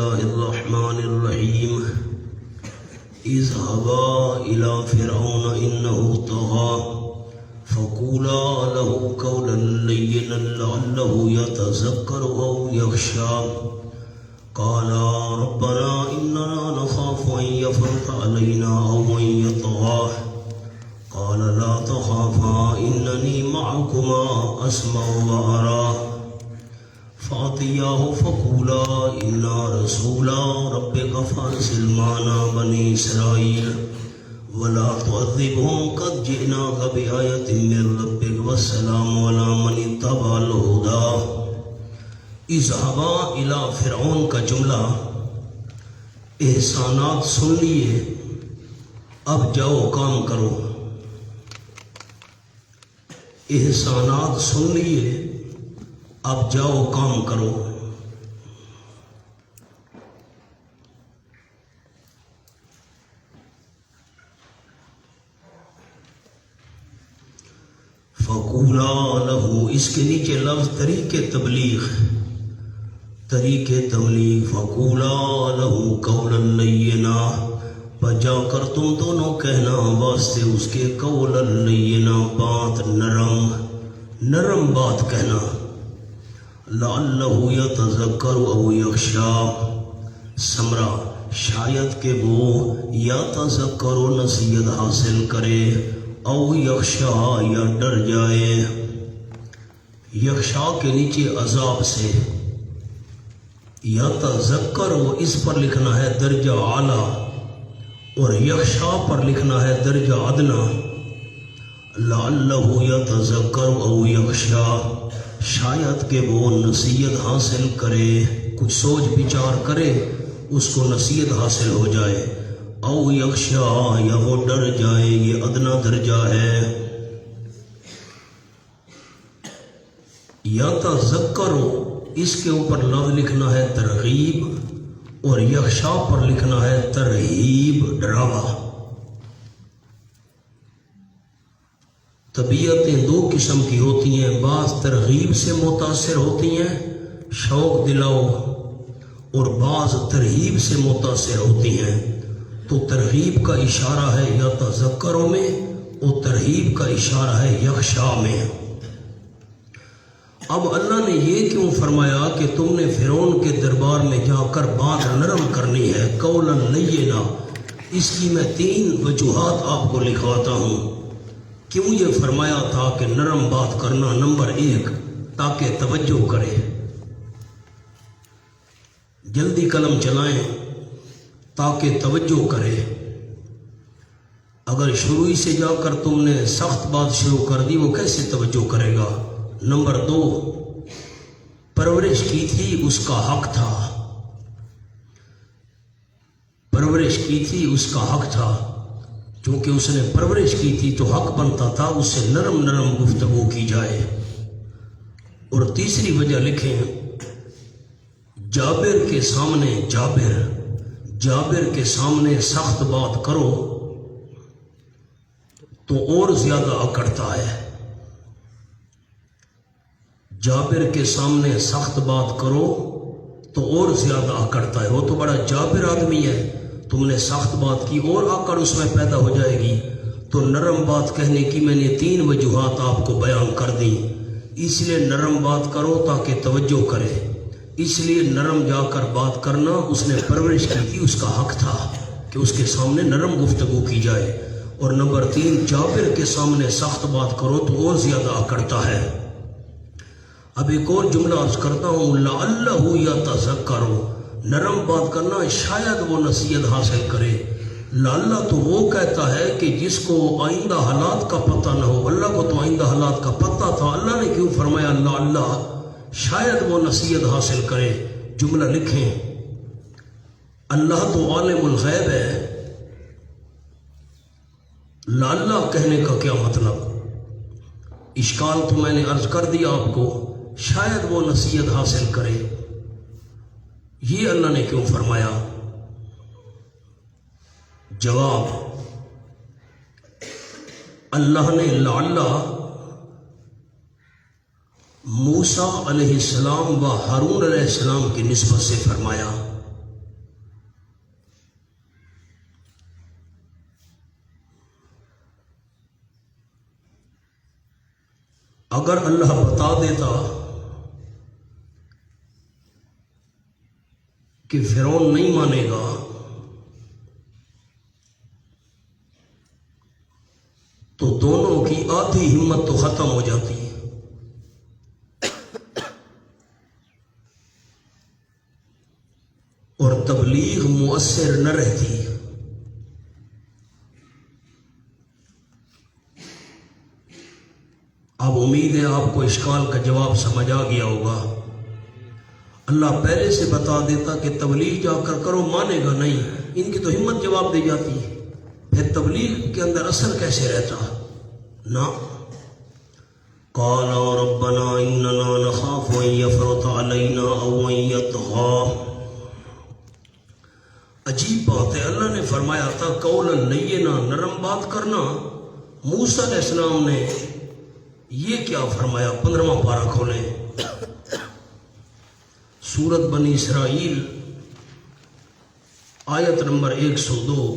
الله الرحمن الرحيم اذهبا إلى فرعون إنه طغى فقولا له قولا لينا لعله يتذكر أو يخشى قالا ربنا إننا نخاف أن يفرط علينا أو أن يطغى قال لا تخافا إنني معكما أسمع وأرى فأتياه فقولا إنا رسولا ربك فأرسل معنا بني إسرائيل ولا تعذبهم قد جئناك بآية من ربك والسلام على من اتبع الهدى اذهبا إلى فرعون کا جملہ احسانات سن لیے، اب جاؤ کام کرو. احسانات سن لیے، اب جاؤ کام کرو. فقولا لہو، اس کے نیچے لفظ طریق تبلیغ فقولا لہو قولا لینا، بجا کر تم دونوں کہنا واسطے اس کے قولا لینا، بات نرم بات کہنا. لعلہ یتذکر او یخشا، ثمرہ شاید کہ وہ یتذکر نصیحت حاصل کرے، او یخشا یا ڈر جائے. یخشا کے نیچے عذاب سے، یتذکر اس پر لکھنا ہے درجہ اعلیٰ اور یخشا پر لکھنا ہے درجہ ادنا. لعلہ یتذکر او یخشا، شاید کہ وہ نصیحت حاصل کرے، کچھ سوچ بچار کرے، اس کو نصیحت حاصل ہو جائے. او یخشا یا وہ ڈر جائے، یہ ادنا درجہ ہے. یتذکر اس کے اوپر لفظ لکھنا ہے ترغیب اور یخشا پر لکھنا ہے ترہیب، ڈراوا. طبیعتیں دو قسم کی ہوتی ہیں، بعض ترغیب سے متاثر ہوتی ہیں، شوق دلاؤ، اور بعض ترہیب سے متاثر ہوتی ہیں. تو ترغیب کا اشارہ ہے یتذکروں میں اور ترہیب کا اشارہ ہے یخشا میں. اب اللہ نے یہ کیوں فرمایا کہ تم نے فرعون کے دربار میں جا کر بات نرم کرنی ہے، قولا لینا؟ اس کی میں 3 وجوہات آپ کو لکھواتا ہوں. کیوں یہ فرمایا تھا کہ نرم بات کرنا؟ نمبر 1، تاکہ توجہ کرے، جلدی قلم چلائیں تاکہ توجہ کرے. اگر شروع سے جا کر تم نے سخت بات شروع کر دی، وہ کیسے توجہ کرے گا؟ نمبر 2، پرورش کی تھی اس کا حق تھا، پرورش کی تھی اس کا حق تھا، چونکہ اس نے پرورش کی تھی تو حق بنتا تھا اس سے نرم گفتگو کی جائے. اور تیسری وجہ لکھیں، جابر کے سامنے سخت بات کرو تو اور زیادہ اکڑتا ہے. جابر کے سامنے سخت بات کرو تو اور زیادہ اکڑتا ہے. وہ تو بڑا جابر آدمی ہے، تم نے سخت بات کی اور آکڑ اس میں پیدا ہو جائے گی. تو نرم بات کہنے کی میں نے 3 وجوہات آپ کو بیان کر دی. اس لیے نرم بات کرو تاکہ توجہ کرے، اس لیے نرم جا کر بات کرنا. اس نے پرورش کی تھی، اس کا حق تھا کہ اس کے سامنے نرم گفتگو کی جائے. اور نمبر 3، جابر کے سامنے سخت بات کرو تو اور زیادہ اکڑتا ہے. اب ایک اور جملہ عرض کرتا ہوں، لعلہ یتذکر، نرم بات کرنا شاید وہ نصیحت حاصل کرے. لعلہ تو وہ کہتا ہے کہ جس کو آئندہ حالات کا پتہ نہ ہو. اللہ کو تو آئندہ حالات کا پتہ تھا، اللہ نے کیوں فرمایا لعلہ؟ شاید وہ نصیحت حاصل کرے. جملہ لکھیں، اللہ تو عالم الغیب ہے، لعلہ کہنے کا کیا مطلب؟ اشکال تو میں نے عرض کر دیا آپ کو، شاید وہ نصیحت حاصل کرے. یہ اللہ نے کیوں فرمایا؟ جواب، اللہ نے لعلہ موسیٰ علیہ السلام و ہارون علیہ السلام کی نسبت سے فرمایا. اگر اللہ بتا دیتا کہ فرعون نہیں مانے گا تو دونوں کی آدھی ہمت تو ختم ہو جاتی ہے. اور تبلیغ مؤثر نہ رہتی. اب امید ہے آپ کو اشکال کا جواب سمجھ آ گیا ہوگا. اللہ پہلے سے بتا دیتا کہ تبلیغ جا کر کرو، مانے گا نہیں، ان کی تو ہمت جواب دے جاتی ہے، پھر تبلیغ کے اندر اثر کیسے رہتا؟ نہ. قال ربنا اننا نخاف ان يفرط علينا او ان يطغى. عجیب بات ہے، اللہ نے فرمایا تھا قولا لینا، نرم بات کرنا. موسیٰ علیہ السلام نے یہ کیا فرمایا؟ 15واں پارہ کھولیں، سورت بنی اسرائیل آیت نمبر 102.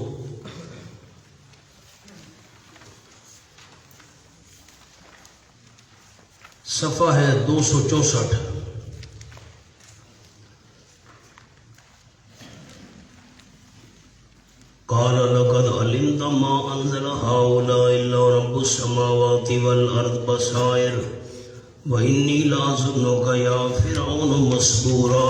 صفحہ ہے 264. قال لقد علمت ما انزل هؤلاء الا رب السماوات والارض بصائر واني لاظنك يا فرعون مسبورا.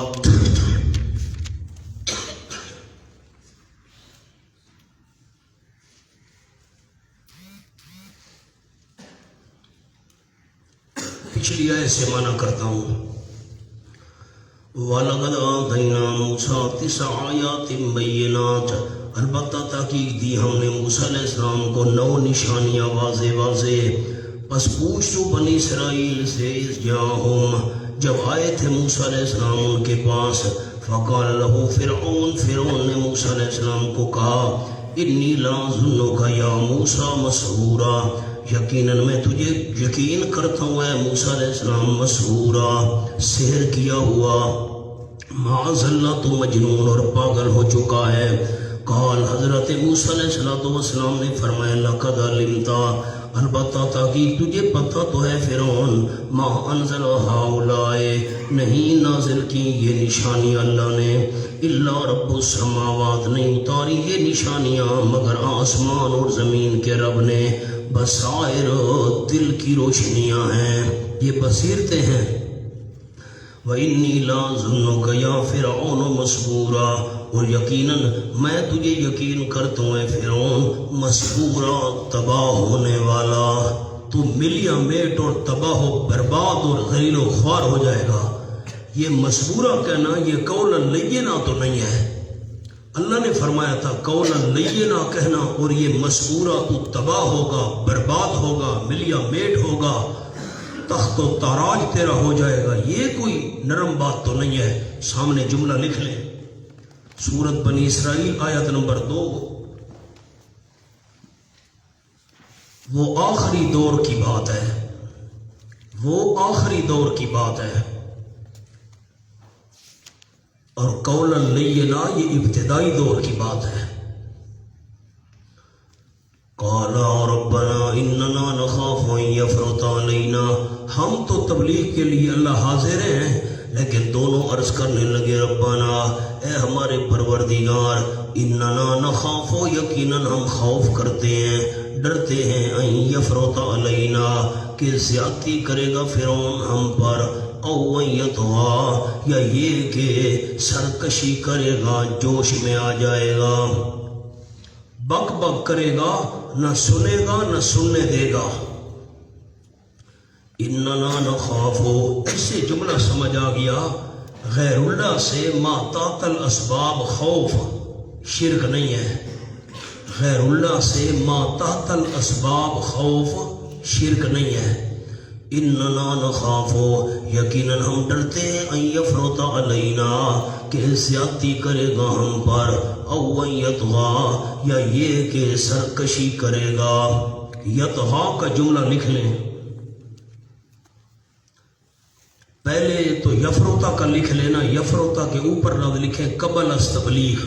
پچھلی آیت سے معنی کرتا ہوں. وَلَقَدْ آتَيْنَا مُوسَىٰ 9 آیات بینات. البتہ تحقیق دی ہم نے موسیٰ علیہ السلام کو 9 نشانیاں واضح واضح. پس پوچھ تو بنی اسرائیل سے اذ جاءہم، جب آئے تھے موسیٰ علیہ السلام ان کے پاس. فقال لہ فرعون، فرعون نے موسیٰ علیہ السلام کو کہا انی لاظنک یا موسیٰ مسحورا، یقیناً میں تجھے یقین کرتا ہوں اے موسیٰ علیہ السلام مسحورا، سحر کیا ہوا. معاذ اللہ، تو مجنون اور پاگل ہو چکا ہے. قال، حضرت موسیٰ علیہ السلام نے فرمایا لقد علمت، البتہ تحقیق تجھے پتہ تو ہے فرعون، ما انزل ہؤلاء، نہیں نازل کی یہ نشانی اللہ نے، الا رب السماوات، نہیں اتاری یہ نشانیاں مگر آسمان اور زمین کے رب نے، بصائر، دل کی روشنیاں ہیں، یہ بصیرتیں ہیں. وَإِنِّي لَأَظُنُّكَ يَا فِرْعَوْنُ مَسْحُورًا، اور یقیناً میں تجھے یقین کرتا ہوں اے فرعون مسحورا، تباہ ہونے والا، تو ملیاں میٹ اور تباہ و برباد اور غلیل و خوار ہو جائے گا. یہ مسحورا کہنا یہ قولا لینا تو نہیں ہے. اللہ نے فرمایا تھا قولا لینا کہنا، اور یہ مسحورا تو تباہ ہوگا، برباد ہوگا، ملیاں میٹ ہوگا، تخت و تاراج تیرا ہو جائے گا. یہ کوئی نرم بات تو نہیں ہے. سامنے جملہ لکھ لیں، سورت بنی اسرائیل آیت نمبر 2. وہ آخری دور کی بات ہے، وہ آخری دور کی بات ہے. اور قولا لینا یہ ابتدائی دور کی بات ہے. قال ربنا اننا نخاف ان يفرط علينا، ہم تو تبلیغ کے لیے اللہ حاضر ہیں، لیکن دونوں عرض کرنے لگے ربنا، اے ہمارے پروردگار، اننا نخاف، یقیناً ہم خوف کرتے ہیں، ڈرتے ہیں، ان یفرط علینا، کہ زیادتی کرے گا فرعون ہم پر، او ان یطغی، یا یہ کہ سرکشی کرے گا، جوش میں آ جائے گا، بک بک کرے گا، نہ سنے گا نہ سننے دے گا. اننا نخاف، اس سے جملہ سمجھ آ گیا غیر اللہ سے ما تحت الاسباب خوف شرک نہیں ہے. غیر اللہ سے ما تحت الاسباب خوف شرک نہیں ہے. اننا نخاف، یقیناً ہم ڈرتے ہیں، ان یفرط علینا، کہ زیادتی کرے گا ہم پر، او ان یطغی، یا یہ کہ سرکشی کرے گا. یطغی کا جملہ لکھ لیں، پہلے تو یفرطہ کا لکھ لینا، یفرطہ کے اوپر لفظ لکھیں قبل از تبلیغ،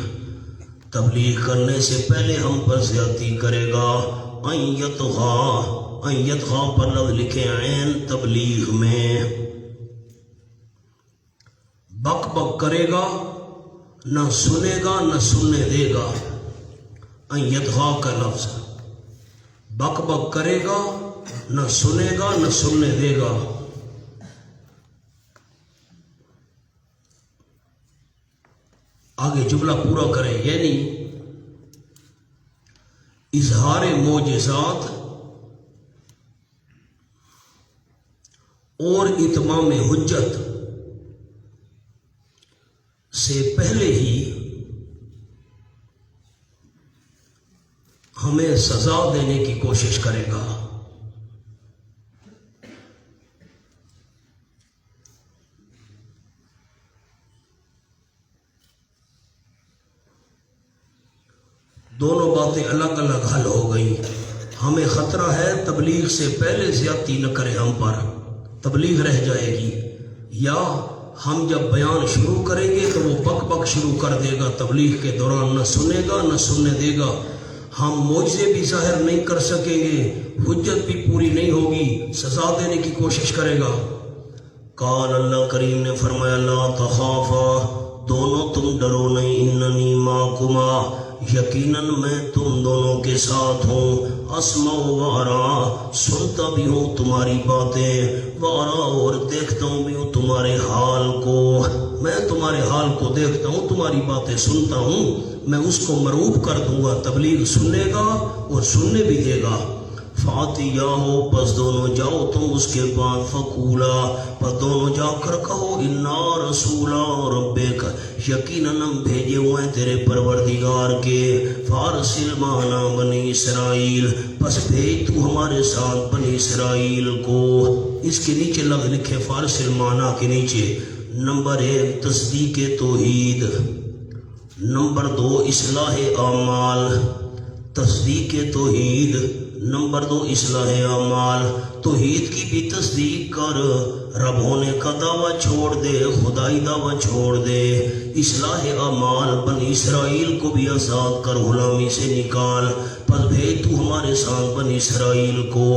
تبلیغ کرنے سے پہلے ہم پر زیادتی کرے گا. ان یطغی، یدغا پر لفظ لکھے عین تبلیغ میں، بک بک کرے گا نہ سنے گا نہ سننے دے گا، یدغا کا لفظ بک بک کرے گا نہ سنے گا نہ سننے دے گا۔ آگے جملہ پورا کریں، یعنی اظہار معجزات اور اتمام حجت سے پہلے ہی ہمیں سزا دینے کی کوشش کرے گا۔ دونوں باتیں الگ الگ حل ہو گئیں۔ ہمیں خطرہ ہے تبلیغ سے پہلے زیادتی نہ کرے ہم پر، تبلیغ رہ جائے گی، یا ہم جب بیان شروع کریں گے تو وہ بک بک شروع کر دے گا، تبلیغ کے دوران نہ سنے گا نہ سننے دے گا، ہم معجزے بھی ظاہر نہیں کر سکیں گے، حجت بھی پوری نہیں ہوگی، سزا دینے کی کوشش کرے گا۔ قال اللہ کریم نے فرمایا لا تخافا، دونوں تم ڈرو نہیں، اننی معکما، یقیناً میں تم دونوں کے ساتھ ہوں، اسمع و ارا، سنتا بھی ہوں تمہاری باتیں، وارا، اور دیکھتا ہوں بھی ہوں تمہارے حال کو، میں تمہارے حال کو دیکھتا ہوں، تمہاری باتیں سنتا ہوں، میں اس کو مرعوب کر دوں گا، تبلیغ سننے گا اور سننے بھی دے گا۔ فاتیاہو، پس دونوں جاؤ تم اس کے بعد، فقولا، پس دونوں جا کر کہو، انا رسولا ربک، یقیناً ہم بھیجے ہوئے ہیں تیرے پروردگار کے، فارسل معنا بنی اسرائیل، پس بھیج تو ہمارے ساتھ بنی اسرائیل کو۔ اس کے نیچے لفظ لکھے فارسل معنا کے نیچے، نمبر 1 تصدیق توحید، نمبر 2 اصلاح اعمال، تصدیق توحید، نمبر 2 اصلاح اعمال، توحید کی بھی تصدیق کر، رب ہونے کا دعویٰ چھوڑ دے، خدائی دعویٰ چھوڑ دے، اصلاح اعمال، بنی اسرائیل کو بھی آزاد کر، غلامی سے نکال، پس بھیج تو ہمارے ساتھ بنی اسرائیل کو،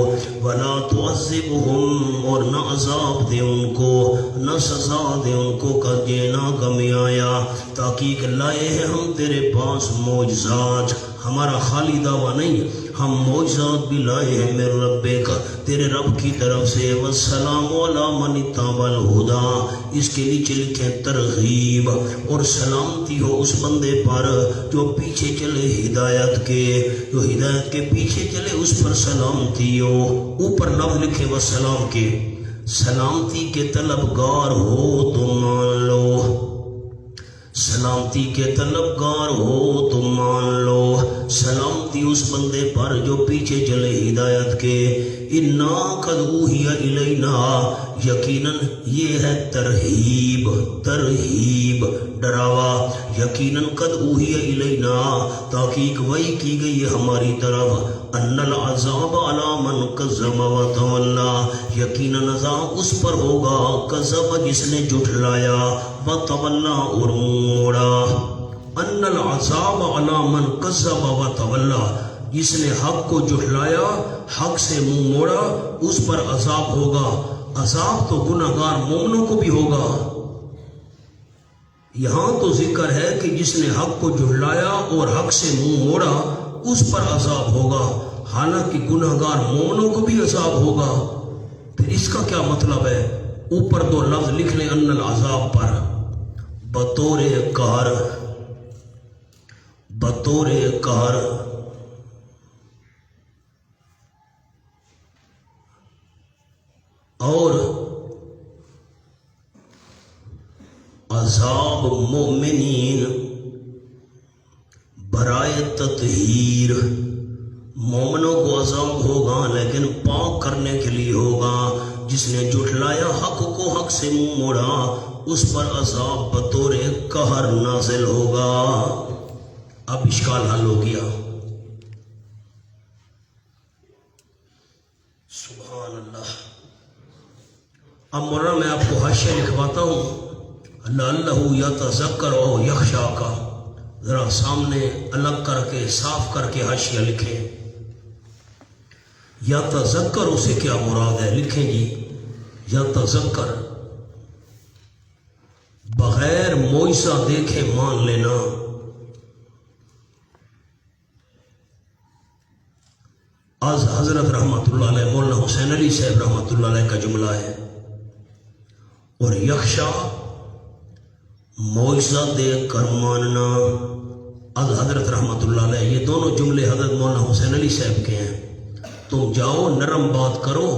ولا تعذبہم، اور نہ عذاب دے ان کو، نہ سزا دے ان کو، کہ جینا کمی آیا، تحقیق لائے ہیں ہم تیرے پاس معجزات، ہمارا خالی دعویٰ نہیں، ہم معجزات بھی لائے ہیں میرے رب کا، تیرے رب کی طرف سے، والسلام علی من اتبع الہدی، اس کے نیچے لکھیں ترغیب، اور سلامتی ہو اس بندے پر جو پیچھے چلے ہدایت کے، جو ہدایت کے پیچھے چلے اس پر سلامتی ہو، اوپر لفظ لکھے والسلام کے، سلامتی کے طلبگار ہو تو مان لو، سلامتی کے طلبگار ہو تو مان لو، سلامتی اس بندے پر جو پیچھے چلے ہدایت کے، انا قد اوحی الینا، یقیناً یہ ہے ترہیب، ترہیب ڈراوا، یقیناً قد اوحی الینا، تحقیق وحی کی گئی ہے ہماری طرف، ان العذاب علی من کذب وتولی، یقیناً عذاب اس پر ہوگا کذب جس نے جھٹلایا، وتولی اور منہ موڑا، ان العذاب علی من کذب وتولی، جس نے حق کو جھٹلایا، حق سے منہ موڑا، اس پر عذاب ہوگا، عذاب تو گناہگار مومنوں کو بھی ہوگا۔ یہاں تو ذکر ہے کہ جس نے حق کو جھٹلایا اور حق سے منہ موڑا اس پر عذاب ہوگا، حالانکہ گناہگار مومنوں کو بھی عذاب ہوگا۔ پھر اس کا کیا مطلب ہے؟ اوپر 2 لفظ لکھ لیں ان العذاب پر، بطور قہر، بطور قہر، اور عذاب مومنین برائے تطہیر، مومنوں کو عذاب ہوگا لیکن پاک کرنے کے لیے ہوگا، جس نے جھٹلایا حق کو، حق سے منہ موڑا، اس پر عذاب بطور قہر نازل ہوگا۔ اب اشکال حل ہو گیا، سبحان اللہ۔ اب مولانا میں آپ کو حاشیہ لکھواتا ہوں، لعلہ یتذکر او یخشی کا، ذرا سامنے الگ کر کے صاف کر کے حاشیہ لکھیں۔ یا تذکر اسے کیا مراد ہے؟ لکھیں جی یا تذکر بغیر معجزہ دیکھے مان لینا. آج حضرت رحمۃ اللہ علیہ مولانا حسین علی صاحب رحمۃ اللہ علیہ کا جملہ ہے. اور یخشا معجزہ دیکھ کر ماننا. آج حضرت رحمۃ اللہ علیہ یہ دونوں جملے حضرت مولانا حسین علی صاحب کے ہیں. تم جاؤ نرم بات کرو،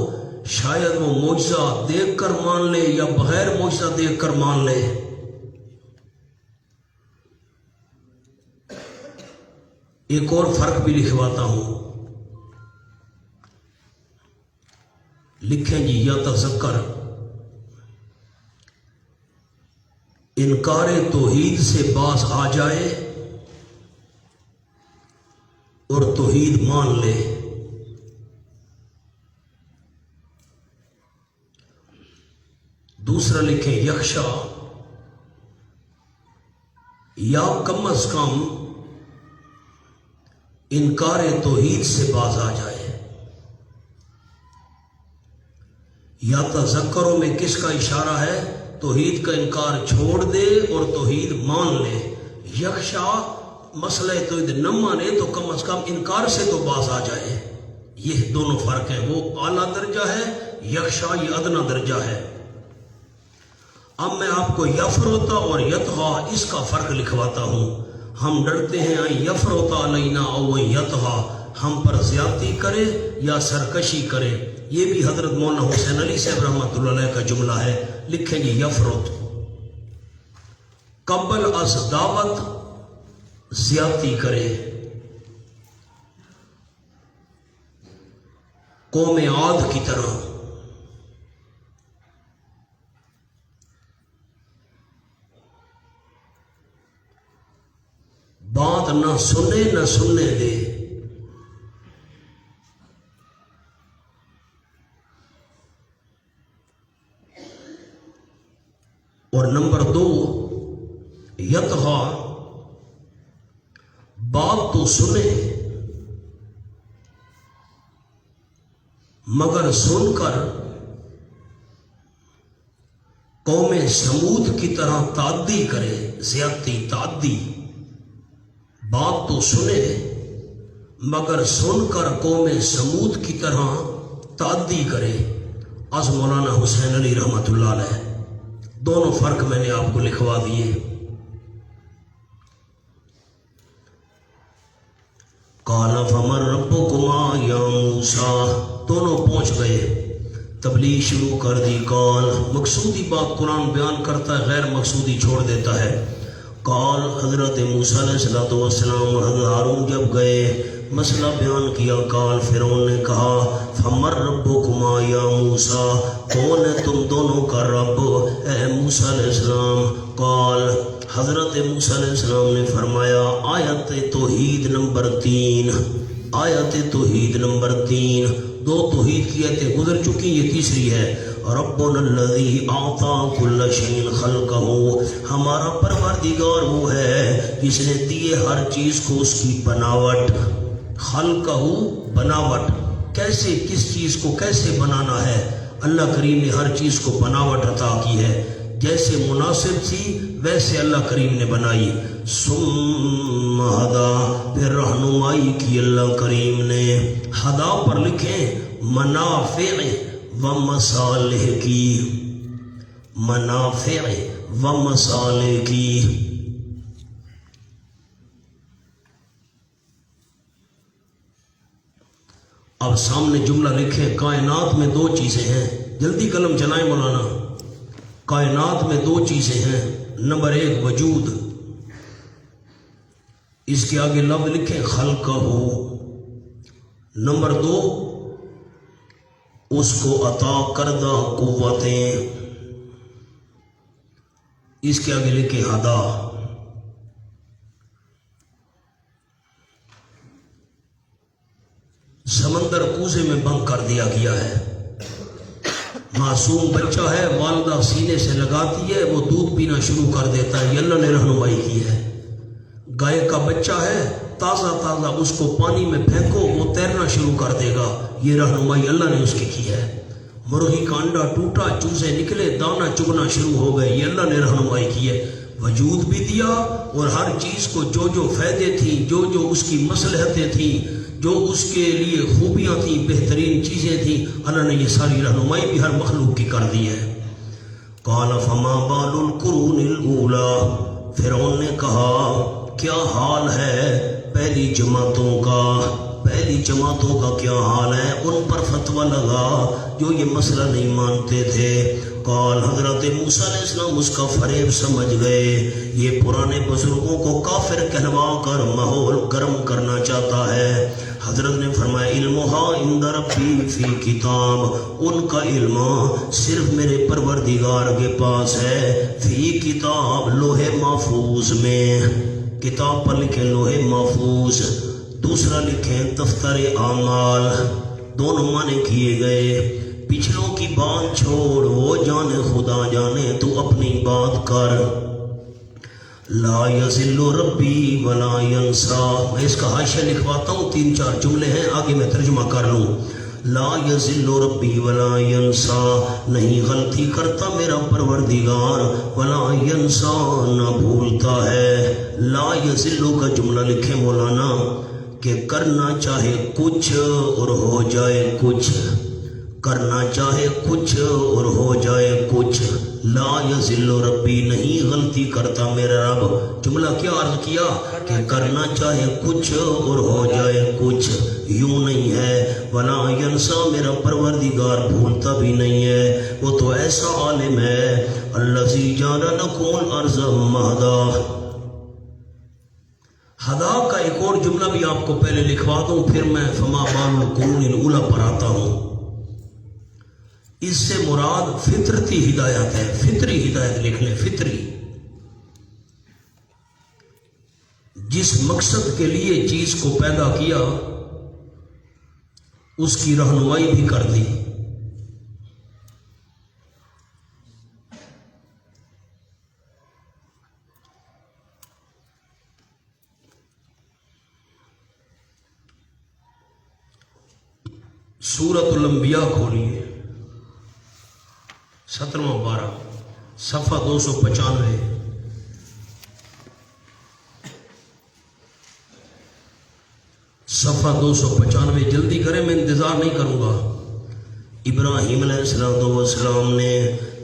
شاید وہ معجزہ دیکھ کر مان لے یا بغیر معجزہ دیکھ کر مان لے. ایک اور فرق بھی لکھواتا ہوں. لکھیں جی یا تذکر انکار توحید سے باز آ جائے اور توحید مان لے. دوسرا لکھیں یخشا یا کم از کم انکار توحید سے باز آ جائے. یا تذکروں میں کس کا اشارہ ہے؟ توحید کا انکار چھوڑ دے اور توحید مان لے. یخشا مسئلہ توحید نہ مانے تو کم از کم انکار سے تو باز آ جائے. یہ دونوں فرق ہیں. وہ اعلیٰ درجہ ہے، یخشا یہ ادنا درجہ ہے. اب میں آپ کو یفرتا اور یتغا اس کا فرق لکھواتا ہوں. ہم ڈرتے ہیں یفرتا علینا او یتغا، ہم پر زیادتی کرے یا سرکشی کرے. یہ بھی حضرت مولانا حسین علی صاحب رحمۃ اللہ علیہ کا جملہ ہے. لکھیں گے یفرت قبل از دعوت زیادتی کرے. قوم عاد کی طرح. بات نہ سنے نہ سننے دے. اور نمبر 2 یتغا بات تو سنے مگر سن کر قوم سمود کی طرح تعدی کرے. زیادتی تعدی. بات تو سنے مگر سن کر قوم سمود کی طرح تعدی کرے. از مولانا حسین علی رحمۃ اللہ علیہ. دونوں فرق میں نے آپ کو لکھوا دیے. قال فمن ربکما یا موسیٰ. دونوں پہنچ گئے، تبلیغ شروع کر دی. قال مقصودی بات قرآن بیان کرتا ہے، غیر مقصودی چھوڑ دیتا ہے. قال حضرت موسیٰ علیہ السلام اور حضرت ہارون جب گئے مسئلہ بیان کیا. قال فرعون نے کہا فمن ربکما یا موسیٰ، کون ہے تم دونوں کا رب اے موسیٰ علیہ السلام؟ قال حضرت موسیٰ علیہ السلام نے فرمایا آیت توحید نمبر 3. آیت توحید نمبر 3. 2 توحید کی آیتیں گزر چکی، یہ تیسری ہے. ربنا الذی اعطی کل شیء خلقہ. ہمارا پروردگار وہ ہے جس نے دیے ہر چیز کو اس کی بناوٹ. خلقہ بناوٹ. کیسے کس چیز کو کیسے بنانا ہے؟ اللہ کریم نے ہر چیز کو بناوٹ عطا کی ہے. جیسے مناسب تھی ویسے اللہ کریم نے بنائی. ثم ہدا، پھر رہنمائی کی اللہ کریم نے. ہدا پر لکھیں منافع و مصالح کی. منافع و مصالح کی. اب سامنے جملہ لکھیں کائنات میں 2 چیزیں ہیں. جلدی قلم چلائیں مولانا. کائنات میں 2 چیزیں ہیں. نمبر 1 وجود. اس کے آگے لفظ لکھیں خلقہ. نمبر 2 اس کو عطا کردہ قوتیں. اس کے آگے لکھیں ہدا. سمندر کوزے میں بند کر دیا گیا ہے. معصوم بچہ ہے، والدہ سینے سے لگاتی ہے، وہ دودھ پینا شروع کر دیتا ہے. یہ اللہ نے رہنمائی کی ہے. گائے کا بچہ ہے تازہ تازہ اس کو پانی میں پھینکو وہ تیرنا شروع کر دے گا، یہ رہنمائی اللہ نے اس کی کی ہے۔ مرغی کا انڈا ٹوٹا، چوزے نکلے، دانا چگنا شروع ہو گئے، یہ اللہ نے رہنمائی کی ہے۔ وجود بھی دیا اور ہر چیز کو جو جو فائدے تھیں، جو جو اس کی مصلحتیں تھیں، جو اس کے لیے خوبیاں تھیں، بہترین چیزیں تھیں، اللہ نے یہ ساری رہنمائی بھی ہر مخلوق کی کر دی ہے۔ قال فما بال القرون الاولی، فرعون نے کہا کیا حال ہے پہلی جماعتوں کا، پہلی جماعتوں کا کیا حال ہے، ان پر فتویٰ لگا جو یہ مسئلہ نہیں مانتے تھے۔ قال حضرت موسیٰ علیہ السلام اس کا فریب سمجھ گئے، یہ پرانے بزرگوں کو کافر کہلوا کر ماحول گرم کرنا چاہتا ہے۔ حضرت نے فرمایا علمھا عند ربی فی کتاب، ان کا علم صرف میرے پروردگار کے پاس ہے، فی کتاب لوح محفوظ میں، کتاب پر لکھیں لوح محفوظ، دوسرا لکھیں دفتر اعمال، دونوں معنی کیے گئے۔ پچھلوں کی بات چھوڑ، وہ جانے خدا جانے، تو اپنی بات کر۔ لا یضل ربی ولا ینسا، میں اس کا حاشیہ لکھواتا ہوں، 3-4 جملے ہیں، آگے میں ترجمہ کر لوں۔ لا یضل ربی ولا ینسا، نہیں غلطی کرتا میرا پروردگار، ولا ینسا نہ بھولتا ہے۔ لا یضل کا جملہ لکھیں مولانا کہ کرنا چاہے کچھ اور ہو جائے کچھ، کرنا چاہے کچھ اور ہو جائے کچھ۔ لا یضل ربی، نہیں غلطی کرتا میرا رب۔ جملہ کیا عرض کیا کہ کرنا چاہے کچھ اور ہو جائے کچھ، یوں نہیں ہے۔ ولا ینسا، میرا پروردگار بھولتا بھی نہیں ہے، وہ تو ایسا عالم ہے۔ الذی جعل لکم الارض مہدا، ہدا کا ایک اور جملہ بھی آپ کو پہلے لکھوا دوں، پھر میں فما بال القرون الاولی پر آتا ہوں۔ اس سے مراد فطرتی ہدایت ہے، فطری ہدایت لکھ لیں، فطری، جس مقصد کے لیے چیز کو پیدا کیا اس کی رہنمائی بھی کر دی۔ سورۃ الانبیاء کھولیے، 17واں پارہ، صفحہ 295۔ صفحہ 295، جلدی کریں، میں انتظار نہیں کروں گا۔ ابراہیم علیہ السلام نے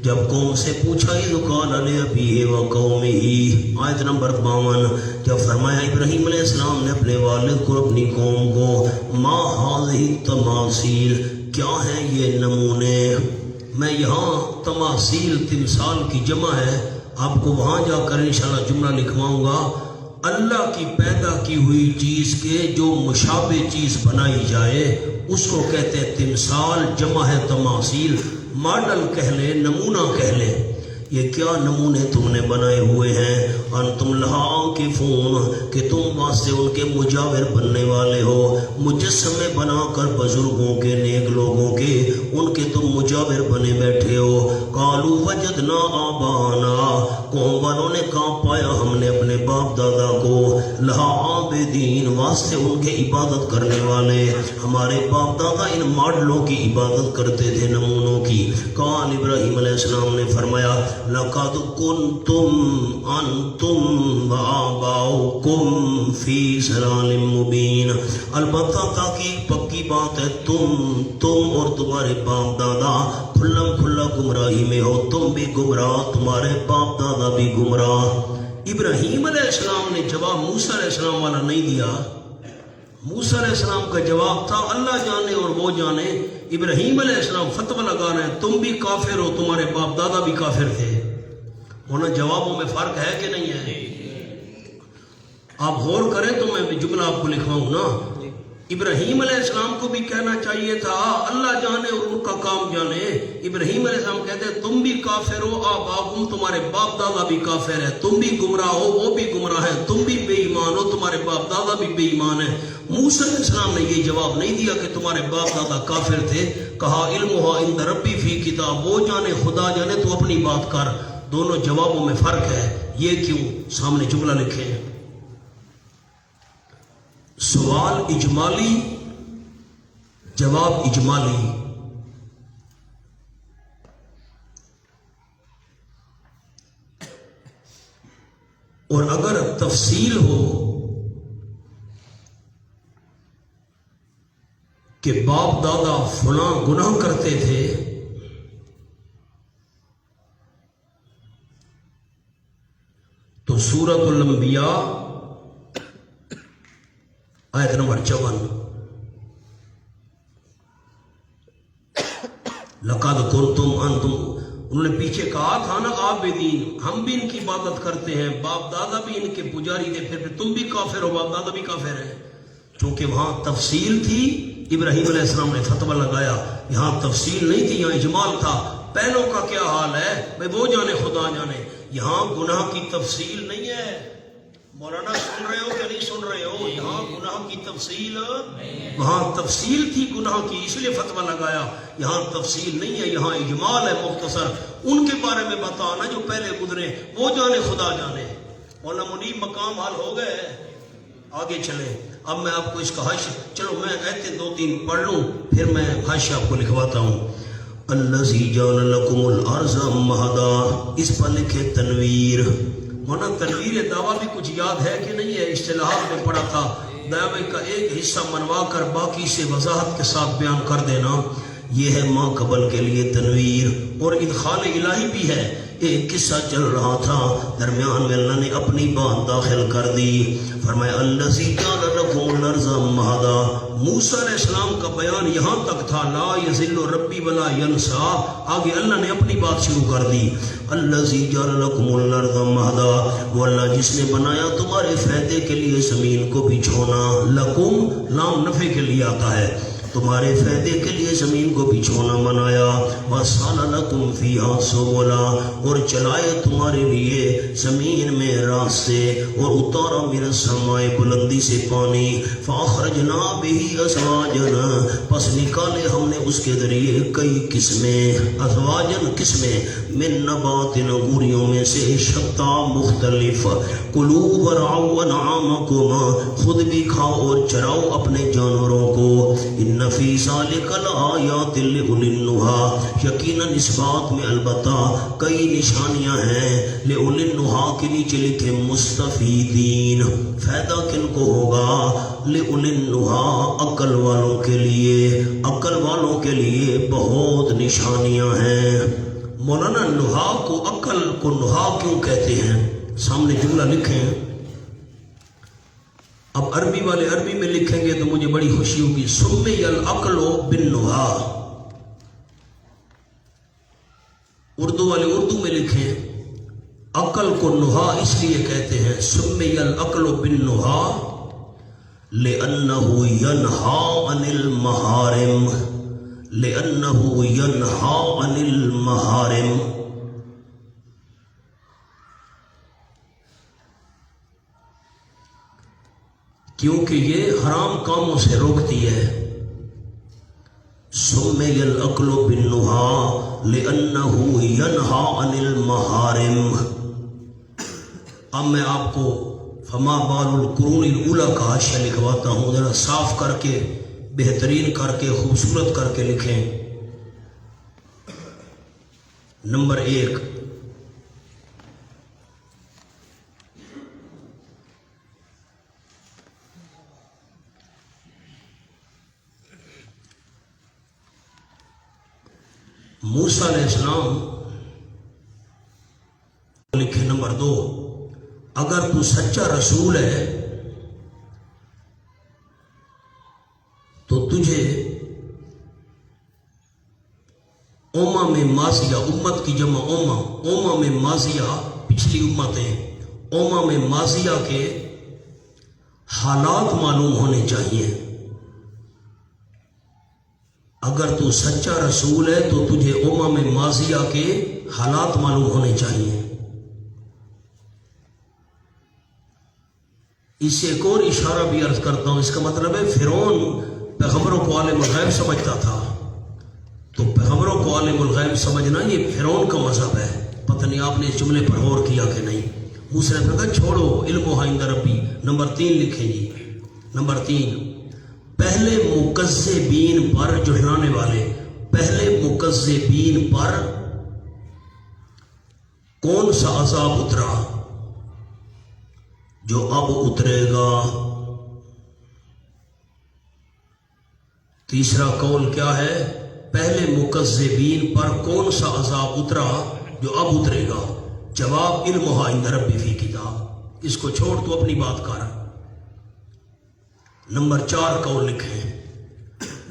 جب قوم سے پوچھا اذ قال لأبیہ وقومہ، آیت نمبر 52، جب فرمایا ابراہیم علیہ السلام نے اپنے والد کو، اپنی قوم کو، ما ہذہ التماثیل، کیا ہیں یہ نمونے۔ میں یہاں تماثیل تمثال کی جمع ہے، آپ کو وہاں جا کر انشاءاللہ جملہ لکھواؤں گا۔ اللہ کی پیدا کی ہوئی چیز کے جو مشابہ چیز بنائی جائے اس کو کہتے ہیں تمثال، جمع ہے تماثیل، ماڈل کہہ لیں، نمونہ کہہ لیں۔ یہ کیا نمونے تم نے بنائے ہوئے ہیں، انتم لہا عاکفون، کہ تم واسطے ان کے مجاور بننے والے ہو، مجسمے بنا کر بزرگوں کے، نیک لوگوں کے، ان کے تم مجاور بنے بیٹھے ہو۔ قالوا وجدنا آبانا، قوم والوں نے کہا پایا ہم نے اپنے باپ دادا کو، لہا عابدین، واسطے ان کے عبادت کرنے والے، ہمارے باپ دادا ان ماڈلوں کی عبادت کرتے تھے، نمونوں کی۔ قال ابراہیم علیہ السلام نے فرمایا لقد کنتم انتم وآباؤکم فی ضلال مبین، البتہ تاکہ پکی بات ہے تم اور تمہارے باپ دادا کھلم کھلا گمراہی میں ہو، تم بھی گمراہ، تمہارے باپ دادا بھی گمراہ۔ ابراہیم علیہ السلام نے جواب موسیٰ علیہ السلام والا نہیں دیا۔ موسیٰ علیہ السلام کا جواب تھا اللہ جانے اور وہ جانے، ابراہیم علیہ السلام فتویٰ لگا رہے ہیں تم بھی کافر ہو، تمہارے باپ دادا بھی کافر تھے۔ ہونا جوابوں میں فرق ہے کہ نہیں ہے؟ آپ غور کریں تو میں جملہ آپ کو لکھواؤں نا۔ ابراہیم علیہ السلام کو بھی کہنا چاہیے تھا اللہ جانے اور ان کا کام جانے، ابراہیم علیہ السلام کہتے ہیں تم بھی کافر ہو، آباؤکم، تمہارے باپ دادا بھی کافر ہے، تم بھی گمراہ ہو، وہ بھی گمراہ ہے، تم بھی بے ایمان ہو، تمہارے باپ دادا بھی بے ایمان ہے۔ موسیٰ علیہ السلام نے یہ جواب نہیں دیا کہ تمہارے باپ دادا کافر تھے، کہا علمھا عند ربی فی کتاب، وہ جانے خدا جانے، تو اپنی بات کر۔ دونوں جوابوں میں فرق ہے، یہ کیوں؟ سامنے جملہ لکھیں۔ سوال اجمالی، جواب اجمالی۔ اور اگر تفصیل ہو کہ باپ دادا فلاں گناہ کرتے تھے، تو سورۃ الانبیاء آیت نمبر 54، لقد کنتم انتم، انہوں نے پیچھے کہا تھا نا عابدین، ہم بھی ان کی عبادت کرتے ہیں، باپ دادا بھی ان کے پجاری تھے، پھر تم بھی کافر ہو، باپ دادا بھی کافر ہیں۔ چونکہ وہاں تفصیل تھی، ابراہیم علیہ السلام نے فتویٰ لگایا، یہاں تفصیل نہیں تھی، یہاں اجمال تھا، پہلوں کا کیا حال ہے بھائی وہ جانے خدا جانے، یہاں گناہ کی تفصیل نہیں ہے۔ مولانا سن رہے ہو کہ نہیں سن رہے ہو؟ یہاں گناہ کی تفصیل، وہاں تفصیل تھی گناہ کی، اس لیے فتویٰ لگایا، یہاں تفصیل نہیں ہے، یہاں اجمال ہے مختصر، ان کے بارے میں بتانا جو پہلے گزرے، وہ جانے خدا جانے۔ مولانا منیب مقام حل ہو گئے، آگے چلیں۔ اب میں آپ کو اس کا حاشیہ، چلو میں ایتیں 2-3 پڑھ لوں، پھر میں حاشیہ آپ کو لکھواتا ہوں۔ الذی جعل لکم الارض مہدا، اس پر لکھے تنویر۔ مولانا تنویر دعویٰ بھی کچھ یاد ہے کہ نہیں ہے؟ اصطلاحات میں پڑھا تھا، دعوے کا ایک حصہ منوا کر باقی سے وضاحت کے ساتھ بیان کر دینا، یہ ہے ماں قبل کے لیے تنویر۔ اور ادخال الہی بھی ہے، ایک قصہ چل رہا تھا، درمیان میں اللہ نے اپنی بات داخل کر دی، فرمایا الذی جعل لکم الارض مہدا۔ موسیٰ علیہ السلام کا بیان یہاں تک تھا، لا یضل ربی ولا ینسیٰ، آگے اللہ نے اپنی بات شروع کر دی، الذی جعل لکم الارض مہدا، وہ اللہ جس نے بنایا تمہارے فائدے کے لیے زمین کو بچھونا، لکم لام نفع کے لیے آتا ہے، تمہارے فائدے کے لیے زمین کو بچھونا بنایا، وَسَالَ لَكُمْ فِيهَا سُبُلًا، اور چلائے تمہارے لیے زمین میں راستے، اور اتارا من السماء بلندی سے پانی، فَأَخْرَجْنَا بِهِ أَزْوَاجًا، پس نکالے ہم نے اس کے ذریعے کئی قسمیں، ازواجن قسمیں، من نبات انگوریوں میں سے، شتا مختلف، کلوا ورعوا انعامکم، خود بھی کھاؤ اور چراؤ اپنے جانوروں کو، ان فی ذلک لآیات لأولی النہی، یقیناً اس بات میں البتہ کئی نشانیاں ہیں، لأولی النہی کے نیچے لکھے مستفیدین، فائدہ کن کو ہوگا؟ لأولی النہی، عقل والوں کے لیے، عقل والوں کے لیے بہت نشانیاں ہیں۔ مولانا نہا کو عقل کو نہا کیوں کہتے ہیں؟ سامنے جملہ لکھیں، اب عربی والے عربی میں لکھیں گے تو مجھے بڑی خوشی ہوگی، سمی العقل بالنہا، اردو والے اردو میں لکھیں، عقل کو نہا اس لیے کہتے ہیں، سمی العقل بالنہا لأنہ ینہا عن المحارم، لأنہ ینہا عن المحارم، کیونکہ یہ حرام کاموں سے روکتی ہے۔ سمی العقل بالنہی لأنہ ینہا عن المحارم۔ اب میں آپ کو فما بال القرون الاولی کا حاشیہ لکھواتا ہوں، ذرا صاف کر کے، بہترین کر کے، خوبصورت کر کے لکھیں۔ نمبر 1، موسیٰ علیہ السلام لکھے۔ نمبر 2، اگر تو سچا رسول ہے تو تجھے امم ماضیہ، امت کی جمع امم ماضیہ، پچھلی امتیں، امم ماضیہ کے حالات معلوم ہونے چاہیے۔ اگر تو سچا رسول ہے تو تجھے امم ماضیہ کے حالات معلوم ہونے چاہیے۔ اس سے ایک اور اشارہ بھی عرض کرتا ہوں، اس کا مطلب ہے فرعون پیغمبروں کو عالم الغیب سمجھتا تھا، تو پیغمبروں کو عالم الغیب سمجھنا یہ فرعون کا مذہب ہے۔ پتہ نہیں آپ نے اس جملے پر غور کیا کہ نہیں؟ موسیٰ نے کہا چھوڑو، علم عند ربی۔ نمبر 3 لکھیں جی، نمبر 3، پہلے مکذبین پر، جھٹلانے والے، پہلے مکذبین پر کون سا عذاب اترا جو اب اترے گا؟ تیسرا قول کیا ہے؟ پہلے مکذبین پر کون سا عذاب اترا جو اب اترے گا؟ جواب علمھا عند ربی فی کتاب، اس کو چھوڑ تو اپنی بات کر۔ نمبر 4 قول لکھیں،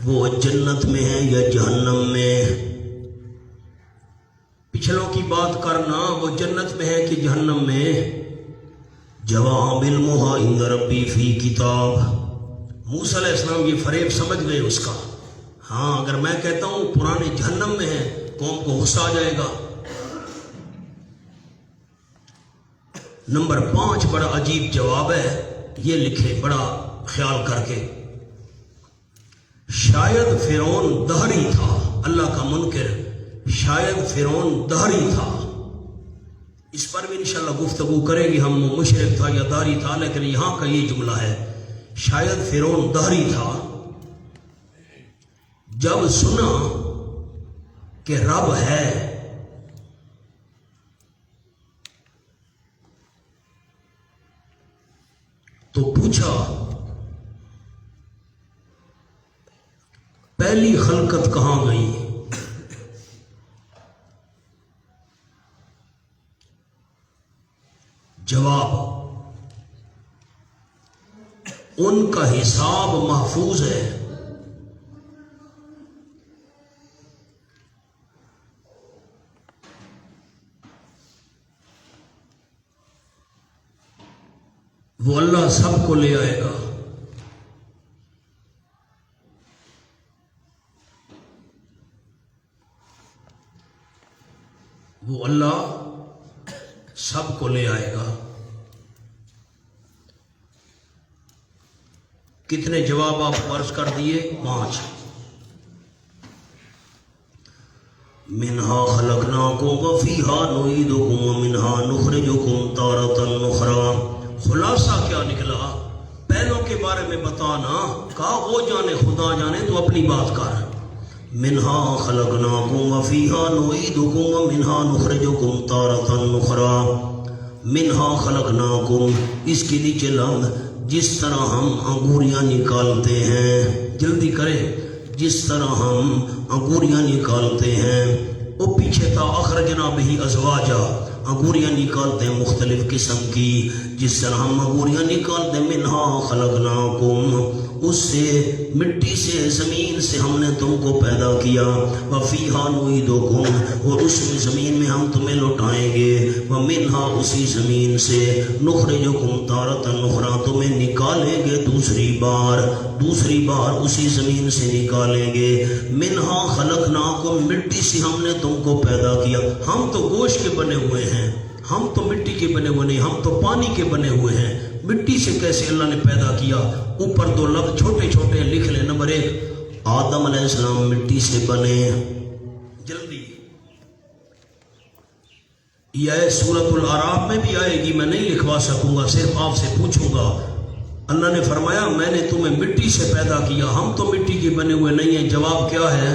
وہ جنت میں ہے یا جہنم میں؟ پچھلوں کی بات کرنا، وہ جنت میں ہے کہ جہنم میں؟ جواب علمھا عند ربی فی کتاب۔ موسیٰ علیہ السلام یہ فریب سمجھ گئے اس کا۔ ہاں اگر میں کہتا ہوں پرانے جہنم میں ہے، قوم کو غصہ آ جائے گا۔ نمبر 5 بڑا عجیب جواب ہے، یہ لکھے بڑا خیال کر کے، شاید فرعون دہری تھا، اللہ کا منکر، شاید فرعون دہری تھا۔ اس پر بھی انشاءاللہ گفتگو کریں گے ہم، مشرک تھا یا دہری تھا، لیکن یہاں کا یہ جملہ ہے، شاید فرعون دہری تھا، جب سنا کہ رب ہے تو پوچھا پہلی خلقت کہاں گئی؟ جواب، ان کا حساب محفوظ ہے، وہ اللہ سب کو لے آئے گا۔ وہ اللہ سب کو لے آئے گا۔ کتنے جواب آپ فرض کر دیے؟ 5۔ منہا خلقناکم وفیہا نعیدکم ومنہا نخرجکم تارۃ اخری۔ خلاصہ کیا نکلا؟ پہلوں کے بارے میں بتانا، کہا وہ جانے خدا جانے، تو اپنی بات کر۔ منہا خلقناکم وفیہا نعیدکم ومنہا نخرجکم تارۃ اخری۔ منہا خلقناکم، اس کے نیچے لفظ، جس طرح ہم انگوریاں نکالتے ہیں، جلدی کریں، جس طرح ہم انگوریاں نکالتے ہیں، وہ پیچھے تھا اخرجنا بہ ازواجا، انگوریاں نکالتے ہیں مختلف قسم کی، جس طرح ہم انگوریاں نکالتے ہیں، منہا خلقناکم، اس سے مٹی سے، زمین سے ہم نے تم کو پیدا کیا، وفیہا نعیدکم، اور اس میں زمین میں ہم تمہیں لوٹائیں گے، ومنہا، اسی زمین سے، نخرجکم تارۃ اخری، تمہیں نکالیں گے دوسری بار اسی زمین سے نکالیں گے۔ منہا خلقناکم، مٹی سے ہم نے تم کو پیدا کیا۔ ہم تو گوشت کے بنے ہوئے ہیں، ہم تو مٹی کے بنے ہوئے نہیں، ہم تو پانی کے بنے ہوئے ہیں، مٹی سے کیسے اللہ نے پیدا کیا؟ اوپر 2 لفظ چھوٹے چھوٹے لکھ لیں۔ نمبر 1، آدم علیہ السلام مٹی سے بنے، جلدی، یہ سورۃ الاعراف میں بھی آئے گی، میں نہیں لکھوا سکوں گا، صرف آپ سے پوچھوں گا۔ اللہ نے فرمایا میں نے تمہیں مٹی سے پیدا کیا، ہم تو مٹی کے بنے ہوئے نہیں ہیں۔ جواب کیا ہے؟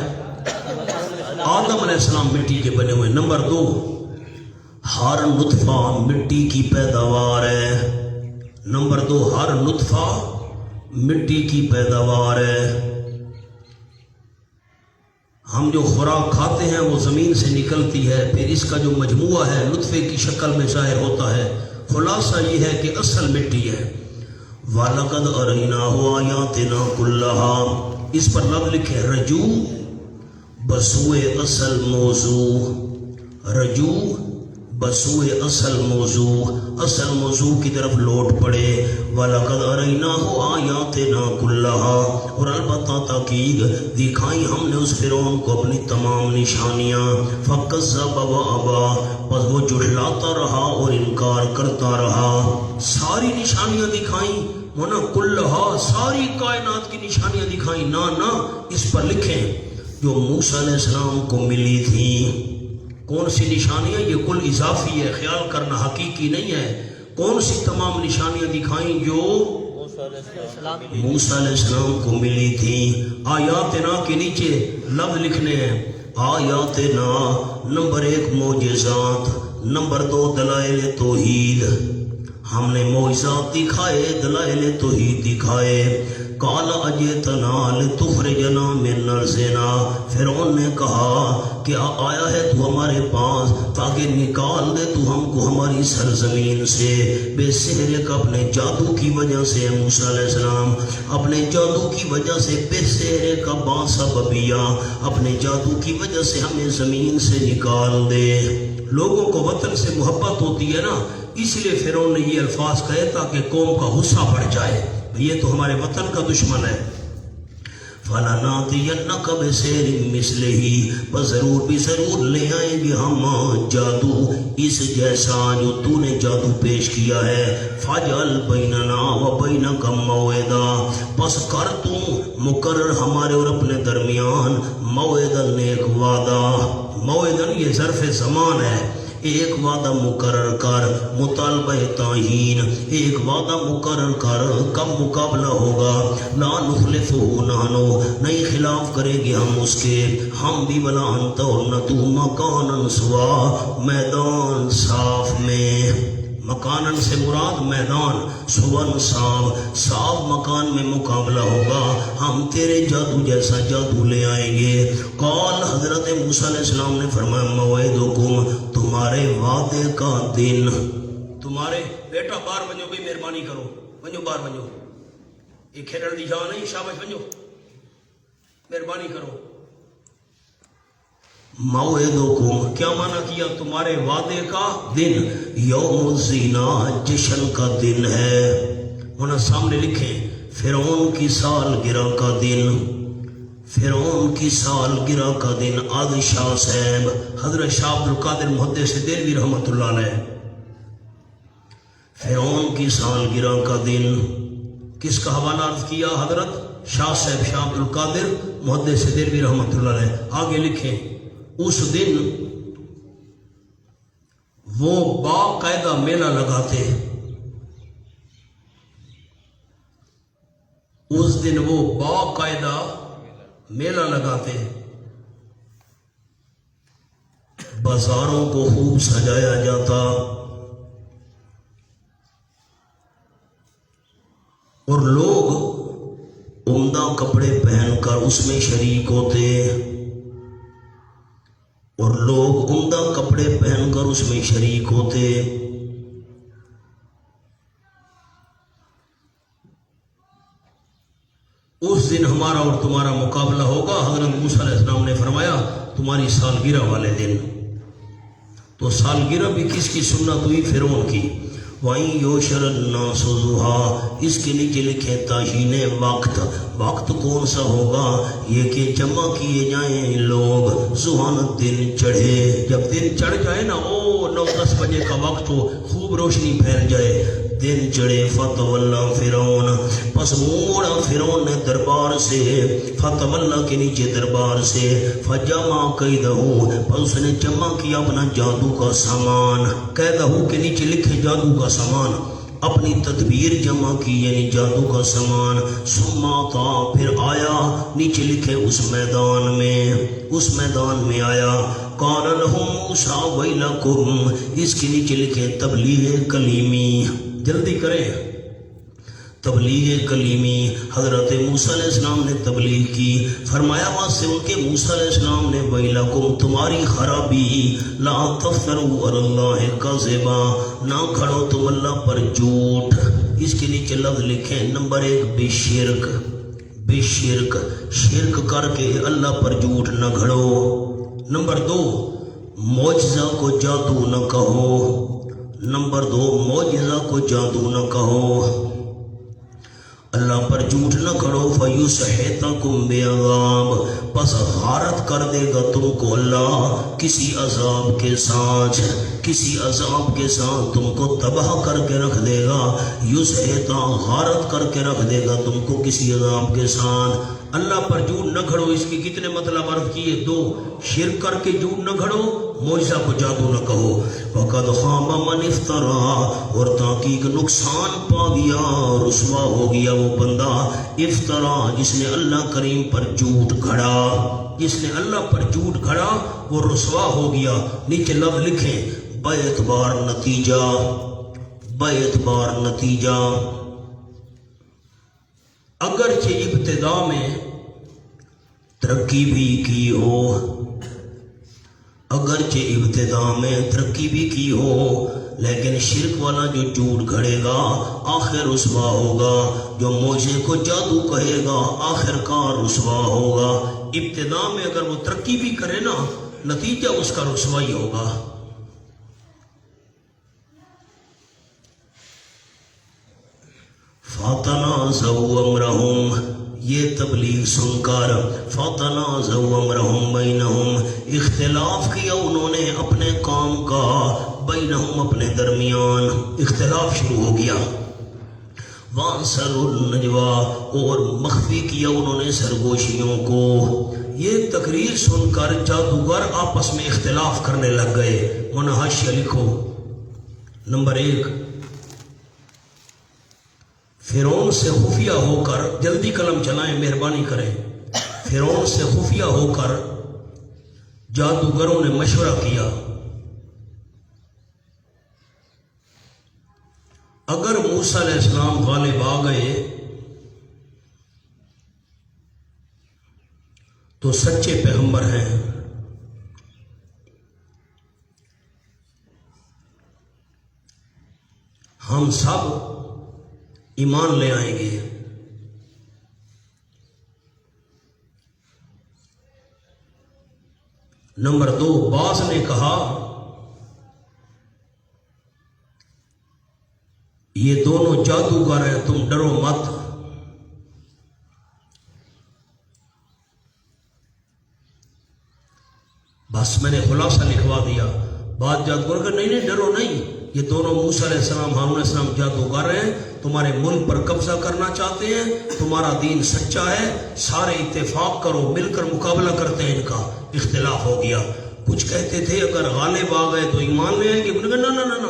آدم علیہ السلام مٹی کے بنے ہوئے۔ نمبر 2، ہر نطفہ مٹی کی پیداوار ہے۔ نمبر 2، ہر نطفہ مٹی کی پیداوار ہے۔ ہم جو خوراک کھاتے ہیں وہ زمین سے نکلتی ہے، پھر اس کا جو مجموعہ ہے نطفے کی شکل میں ظاہر ہوتا ہے۔ خلاصہ یہ ہے کہ اصل مٹی ہے۔ وَلَقَدْ أَرَيْنَاهُ آيَاتِنَا كُلَّهَا، اس پر لفظ لکھے رجوع بسوئے اصل موضوع، رجوع بسوئے اصل موضوع کی طرف لوٹ پڑے۔ وَلَقَدْ أَرَيْنَاهُ آيَاتِنَا كُلَّهَا، اور البتہ تاکید دکھائی ہم نے اس فرعون کو اپنی تمام نشانیاں۔ فَكَذَّبَ وَأَبَىٰ، بس وہ جھٹلاتا رہا اور انکار کرتا رہا۔ ساری نشانیاں دکھائیں، ہونا کلہا، ساری کائنات کی نشانیاں دکھائیں، نہ اس پر لکھیں جو موسیٰ علیہ السلام کو ملی تھی۔ کون سی نشانیاں؟ یہ کل اضافی ہے، خیال کرنا حقیقی نہیں ہے۔ کون سی تمام نشانیاں دکھائیں جو موسیٰ علیہ السلام کو ملی تھی. آیاتنا کے نیچے لفظ لکھنے ہیں. آیاتنا نمبر 1 معجزات، نمبر 2 دلائل توحید. ہم نے معجزات دکھائے، دلائل توحید دکھائے. قال اجئتنا لتخرجنا من ارضنا، فرعون نے کہا کہ آیا ہے تو ہمارے پاس تاکہ نکال دے تو ہم کو ہماری سرزمین سے. بے سحرک، اپنے جادو کی وجہ سے موسیٰ علیہ السلام اپنے جادو کی وجہ سے، بے سحر کا باسببیہ، اپنے جادو کی وجہ سے ہمیں زمین سے نکال دے. لوگوں کو وطن سے محبت ہوتی ہے نا، اس لیے فرعون نے یہ الفاظ کہے تاکہ قوم کا غصہ بڑھ جائے، یہ تو ہمارے وطن کا دشمن ہے. فَلَنَأْتِيَنَّكَ بِسِحْرٍ مِثْلِهِ، بس ضرور بھی ضرور لے آئیں گے ہم جادو اس جیسا جو تو نے جادو پیش کیا ہے. فَاجْعَلْ بَيْنَنَا وَبَيْنَكَ مَوْعِدًا، پس کر تو مقرر ہمارے اور اپنے درمیان موعداً، ایک وعدہ. موعداً یہ ظرف زمان ہے، ایک وعدہ مقرر کر. مطالبہ تعین، ایک وعدہ مقرر کر، کب مقابلہ ہوگا. لا نخلفہ نحنو، نہیں خلاف کریں گے ہم اس کے، ہم بھی ولا انت، اور نہ تو، مکانا سوا، میدان صاف میں. مکانن سے مراد میدان، سون صاف، صاف مکان میں مقابلہ ہوگا. ہم تیرے جادو جیسا جادو لے آئیں گے. قال، حضرت موسیٰ علیہ السلام نے فرمایا، موعدکم، تمہارے وعدے کا دن. تمہارے بیٹا بار بنو، بھی مہربانی کرو، بنو بار بنو، یہ کھیلن دی جان نہیں، شاباش بنو، مہربانی کرو. موعدکم کیا معنی کیا؟ تمہارے وعدے کا دن. یوم الزینہ، جشن کا دن ہے. انہوں سامنے لکھیں فرعون کی سالگرہ کا دن. فرعون کی سالگرہ کا دن. آد شاہ صاحب حضرت شاہ عبد القادر محدث دہلوی رحمۃ اللہ علیہ. فرعون کی سالگرہ کا دن کس کا حوالہ عرض کیا؟ حضرت شاہ صاحب شاہ عبد القادر محدث دہلوی رحمۃ اللہ علیہ. آگے لکھیں اس دن وہ باقاعدہ میلہ لگاتے. اس دن وہ باقاعدہ میلہ لگاتے، بازاروں کو خوب سجایا جاتا اور لوگ عمدہ کپڑے پہن کر اس میں شریک ہوتے، اور لوگ عمدہ کپڑے پہن کر اس میں شریک ہوتے. اس دن ہمارا اور تمہارا مقابلہ ہوگا. حضرت موسیٰ علیہ السلام نے فرمایا تمہاری سالگرہ والے دن. تو سالگرہ بھی کس کی سنت ہوئی؟ فرعون کی. وَإِن يُحْشَرَ النَّاسُ ضُحًى، اس کے نیچے لکھے تعیین وقت. وقت کون سا ہوگا؟ یہ کہ جمع کیے جائیں لوگ ضحیٰ، دن چڑھے. جب دن چڑھ جائے نا، 9-10 بجے کا وقت ہو، خوب روشنی پھیل جائے، دن چڑھے. فتولیٰ فرعون، پس موڑا فرعون نے دربار سے. فتولیٰ کے نیچے دربار سے. فجمع کیدہ، پس اس نے جمع کیا اپنا جادو کا سامان. کیدہ کے نیچے لکھے جادو کا سامان، اپنی تدبیر جمع کی، یعنی جادو کا سامان. ثم آتا، پھر آیا، نیچے لکھے اس میدان میں آیا. قال لهم موسیٰ ویلکم، اس کے نیچے لکھے تبلیغ کلیمی. جلدی کریں، تبلیغ کلیمی. حضرت موسیٰ علیہ السلام نے تبلیغ کی. فرمایا وہاں سے ان کے موسیٰ علیہ السلام نے، ویلکم، تمہاری خرابی، لا تفتروا علی اللہ کذبا، نہ کھڑو تم اللہ پر جھوٹ. اس کے نیچے لفظ لکھیں نمبر 1 بشرک، شرک کر کے اللہ پر جھوٹ نہ گھڑو. نمبر 2 معجزہ کو جادو نہ کہو. نمبر 2 معجزہ کو جادو نہ کہو. اللہ پر جھوٹ نہ کھڑو فیسحتکم بعذاب پس غارت کر دے گا تم کو اللہ کسی عذاب کے ساتھ، کسی عذاب کے ساتھ تم کو تباہ کر کے رکھ دے گا، یسحتا غارت کر کے رکھ دے گا تم کو کسی عذاب کے ساتھ۔ اللہ پر جھوٹ نہ کھڑو، اس کی کتنے مطلب عرض کیے؟ دو، شرک کر کے جھوٹ نہ کھڑو، معجزہ کو جادو نہ کہو۔ وقد خاب من افترا، اور تحقیق نقصان پا گیا، رسوا ہو گیا وہ بندہ افترا جس نے اللہ کریم پر جھوٹ گھڑا، جس نے اللہ پر جھوٹ گھڑا وہ رسوا ہو گیا۔ نیچے لفظ لکھیں بے اعتبار نتیجہ، بے اعتبار نتیجہ۔ اگرچہ ابتدا میں ترقی بھی کی ہو، اگرچہ ابتدا میں ترقی بھی کی ہو، لیکن شرک والا جو جھوٹ گھڑے گا آخر رسوا ہوگا، جو معجزے کو جادو کہے گا آخر کار رسوا ہوگا۔ ابتدا میں اگر وہ ترقی بھی کرے نا، نتیجہ اس کا رسوائی ہوگا۔ فَتَنَازَعُوا أَمْرَهُمْ، یہ تبلیغ سن کر فَتَنَازَعُوا أَمْرَهُمْ بَيْنَهُمْ، اختلاف کیا انہوں نے اپنے کام کا، بینہم اپنے درمیان، اختلاف شروع ہو گیا۔ وَأَسَرُّوا النَّجْوَىٰ، اور مخفی کیا انہوں نے سرگوشیوں کو۔ یہ تقریر سن کر جادوگر آپس میں اختلاف کرنے لگ گئے۔ منحاشیہ لکھو نمبر 1، فرعون سے خفیہ ہو کر، جلدی قلم چلائیں مہربانی کریں، فرعون سے خفیہ ہو کر جادوگروں نے مشورہ کیا، اگر موسیٰ علیہ السلام غالب آ گئے تو سچے پیغمبر ہیں، ہم سب ایمان لے آئیں گے۔ نمبر 2، بعض نے کہا یہ دونوں جادوگر ہیں، تم ڈرو مت۔ بس میں نے خلاصہ لکھوا دیا۔ بعض جادوگر کہ نہیں ڈرو نہیں، یہ دونوں موسیٰ علیہ السلام ہارون علیہ السلام جادوگر ہیں، تمہارے ملک پر قبضہ کرنا چاہتے ہیں، تمہارا دین سچا ہے، سارے اتفاق کرو، مل کر مقابلہ کرتے ہیں۔ ان کا اختلاف ہو گیا۔ کچھ کہتے تھے اگر غالب آ گئے تو ایمان لے آئیں گے، نہ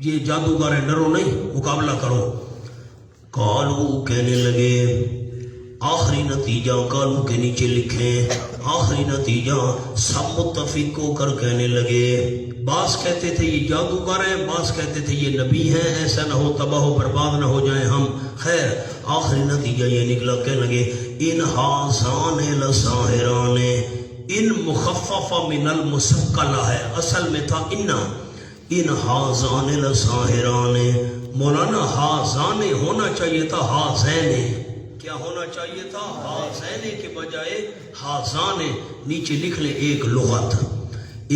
یہ جادوگر ہیں، ڈرو نہیں، مقابلہ کرو۔ قالو، کہنے لگے، آخری نتیجہ قالو کے نیچے لکھیں، آخری نتیجہ سب متفق ہو کر کہنے لگے۔ بعض کہتے تھے یہ جادوگر ہیں، بعض کہتے تھے یہ نبی ہیں، ایسا نہ ہو تباہ و برباد نہ ہو جائیں ہم۔ خیر آخری نتیجہ یہ نکلا، کہنے لگے ان ھذان لساحران، ان مخففہ من المثقلہ ہے، اصل میں تھا ان ھذان لساحران۔ مولانا ھذان ہونا چاہیے تھا ھذین، کیا ہونا چاہیے تھا؟ ھذین کے بجائے ھذان۔ نیچے لکھ لیں ایک لغت،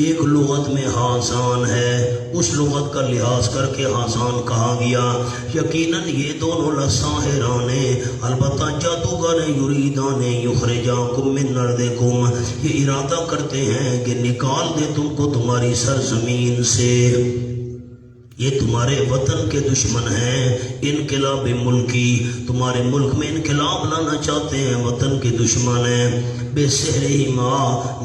ایک لغت میں ھذان ہے، اس لغت کا لحاظ کر کے ھذان کہا گیا۔ یقیناً یہ دونوں لساحران، البتہ جادوگر یریدان یخرجاکم من ارضکم، یہ ارادہ کرتے ہیں کہ نکال دے تم کو تمہاری سرزمین سے، یہ تمہارے وطن کے دشمن ہیں۔ انقلاب ملکی، تمہارے ملک میں انقلاب لانا چاہتے ہیں، وطن کے دشمن ہیں۔ بے سحرہما،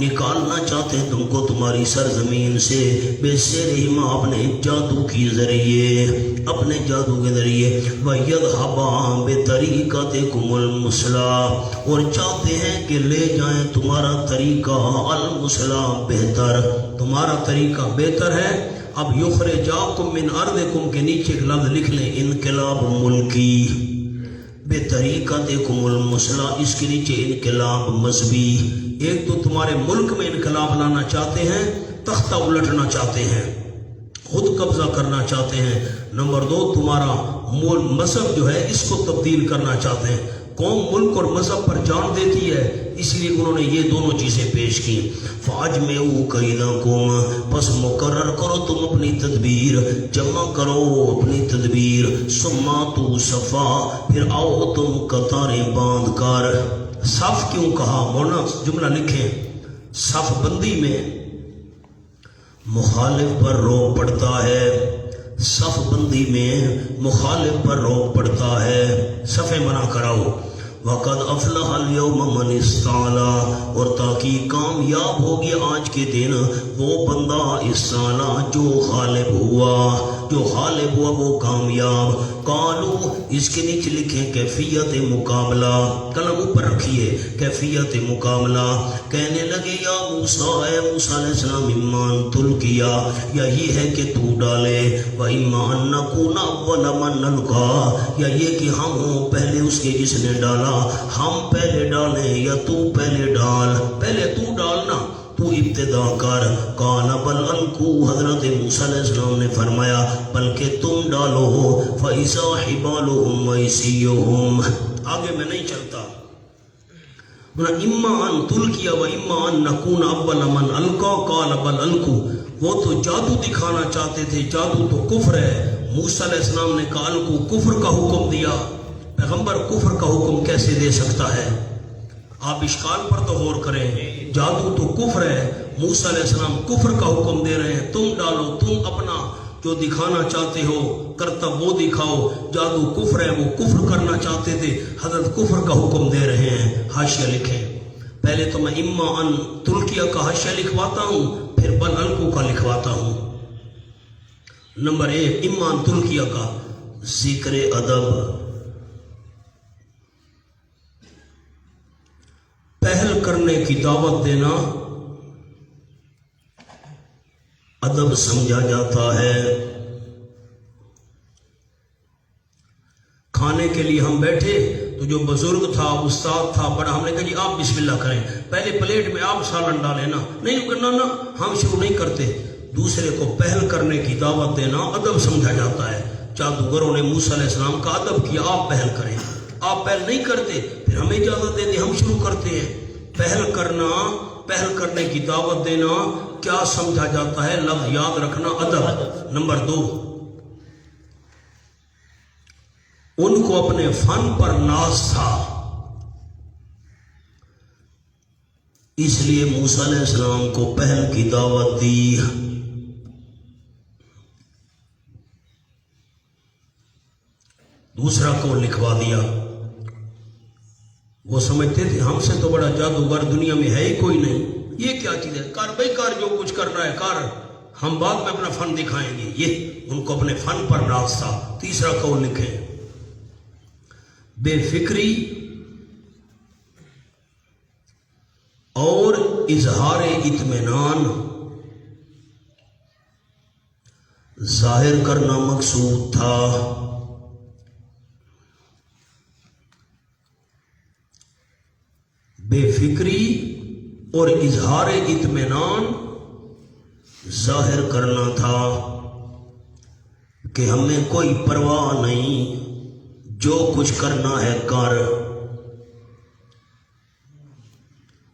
نکالنا چاہتے ہیں تم کو تمہاری سرزمین سے، بے سحرہما، اپنے جادو کے ذریعے، اپنے جادو کے ذریعے۔ وَيَذْهَبَا بِطَرِيقَتِكُمُ الْمُثْلَىٰ، اور چاہتے ہیں کہ لے جائیں تمہارا طریقہ المثلیٰ، بہتر، تمہارا طریقہ بہتر ہے۔ اب یخرجاکم من ارضکم کے نیچے ایک لفظ لکھ لیں، انقلاب ملکی، بطریقتکم المثلیٰ، اس کے نیچے انقلاب مذہبی۔ ایک تو تمہارے ملک میں انقلاب لانا چاہتے ہیں، تختہ الٹنا چاہتے ہیں، خود قبضہ کرنا چاہتے ہیں۔ نمبر 2، تمہارا مذہب جو ہے اس کو تبدیل کرنا چاہتے ہیں۔ قوم ملک اور مذہب پر جان دیتی ہے، اس لیے انہوں نے یہ دونوں چیزیں پیش کی. فَأَجْمِعُوا كَيْدَكُمْ پس مقرر کرو تم اپنی تدبیر، جمع کرو اپنی تدبیر. ثُمَّ أَتُوا صَفًّا پھر آؤ تم قطاریں باندھ کر. صف کیوں کہا؟ مولانا جملہ لکھیں. صف بندی میں مخالف پر روک پڑتا ہے، صف بندی میں مخالف پر روک پڑتا ہے. صفیں بنا کراؤ. وَقَدْ أَفْلَحَ الْيَوْمَ مَنِ اسْتَعْلَىٰ اور تاکہ کامیاب ہوگی آج کے دن وہ بندہ استعلا جو غالب ہوا وہ کامیاب. قالوا اس کے نیچے لکھیں کیفیت مقابلہ، قلم اوپر رکھیے، کیفیت مقابلہ. کہنے لگے یا موسیٰ، اے موسیٰ علیہ السلام، اِمَّا تُلْقِیَ یہی ہے کہ تو ڈالے، وَإِمَّا أَن نَّكُونَ أَوَّلَ مَن أَلْقَىٰ یا یہ کہ ہم ہوں پہلے اس کے جس نے ڈالا. ہم پہلے ڈالیں یا تو پہلے ڈال؟ پہلے تو ڈالنا، تو ابتدا کر. قال بل القوا حضرت موسیٰ علیہ السلام نے فرمایا بلکہ تم ڈالو. فإذا حبالهم وعصيهم آگے میں نہیں چلتا. اما ان تلقی و اما ان نکون اول من القا. قال بل القوا وہ تو جادو دکھانا چاہتے تھے، جادو تو کفر ہے. موسیٰ علیہ السلام نے کہا القوا، کفر کا حکم دیا. پیغمبر کفر کا حکم کیسے دے سکتا ہے؟ آپ اشکال پر تو غور کریں. جادو تو کفر ہے، موسیٰ علیہ السلام کفر کا حکم دے رہے ہیں. تم ڈالو، تم اپنا جو دکھانا چاہتے ہو کرتب وہ دکھاؤ. جادو کفر ہے، وہ کفر کرنا چاہتے تھے، حضرت کفر کا حکم دے رہے ہیں. حاشیہ لکھیں. پہلے تو میں اما ان تلقیہ کا حاشیہ لکھواتا ہوں، پھر بل القوا کا لکھواتا ہوں. نمبر 1 اما ان تلقیہ کا ذکر ادب. پہل کرنے کی دعوت دینا ادب سمجھا جاتا ہے. کھانے کے لیے ہم بیٹھے تو جو بزرگ تھا، استاد تھا بڑا، ہم نے کہا جی آپ بسم اللہ کریں، پہلے پلیٹ میں آپ سالن ڈالیں نا. نہیں کرنا نا، ہم شروع نہیں کرتے. دوسرے کو پہل کرنے کی دعوت دینا ادب سمجھا جاتا ہے. جادوگروں نے موسیٰ علیہ السلام کا ادب کیا، آپ پہل کریں. آپ پہل نہیں کرتے، پھر ہمیں اجازت دے دیں، ہم شروع کرتے ہیں. پہل کرنا، پہل کرنے کی دعوت دینا کیا سمجھا جاتا ہے؟ لفظ یاد رکھنا، ادب. نمبر 2 ان کو اپنے فن پر ناز تھا، اس لیے موسیٰ علیہ السلام کو پہل کی دعوت دی. دوسرا کو لکھوا دیا. وہ سمجھتے تھے ہم سے تو بڑا جادوگر دنیا میں ہے ہی کوئی نہیں، یہ کیا چیز ہے؟ کر بھائی کر، جو کچھ کرنا ہے کر، ہم بعد میں اپنا فن دکھائیں گے. یہ ان کو اپنے فن پر ناز تھا. تیسرا قول لکھیں بے فکری اور اظہار اطمینان ظاہر کرنا مقصود تھا. بے فکری اور اظہار اطمینان ظاہر کرنا تھا کہ ہمیں کوئی پرواہ نہیں، جو کچھ کرنا ہے کر،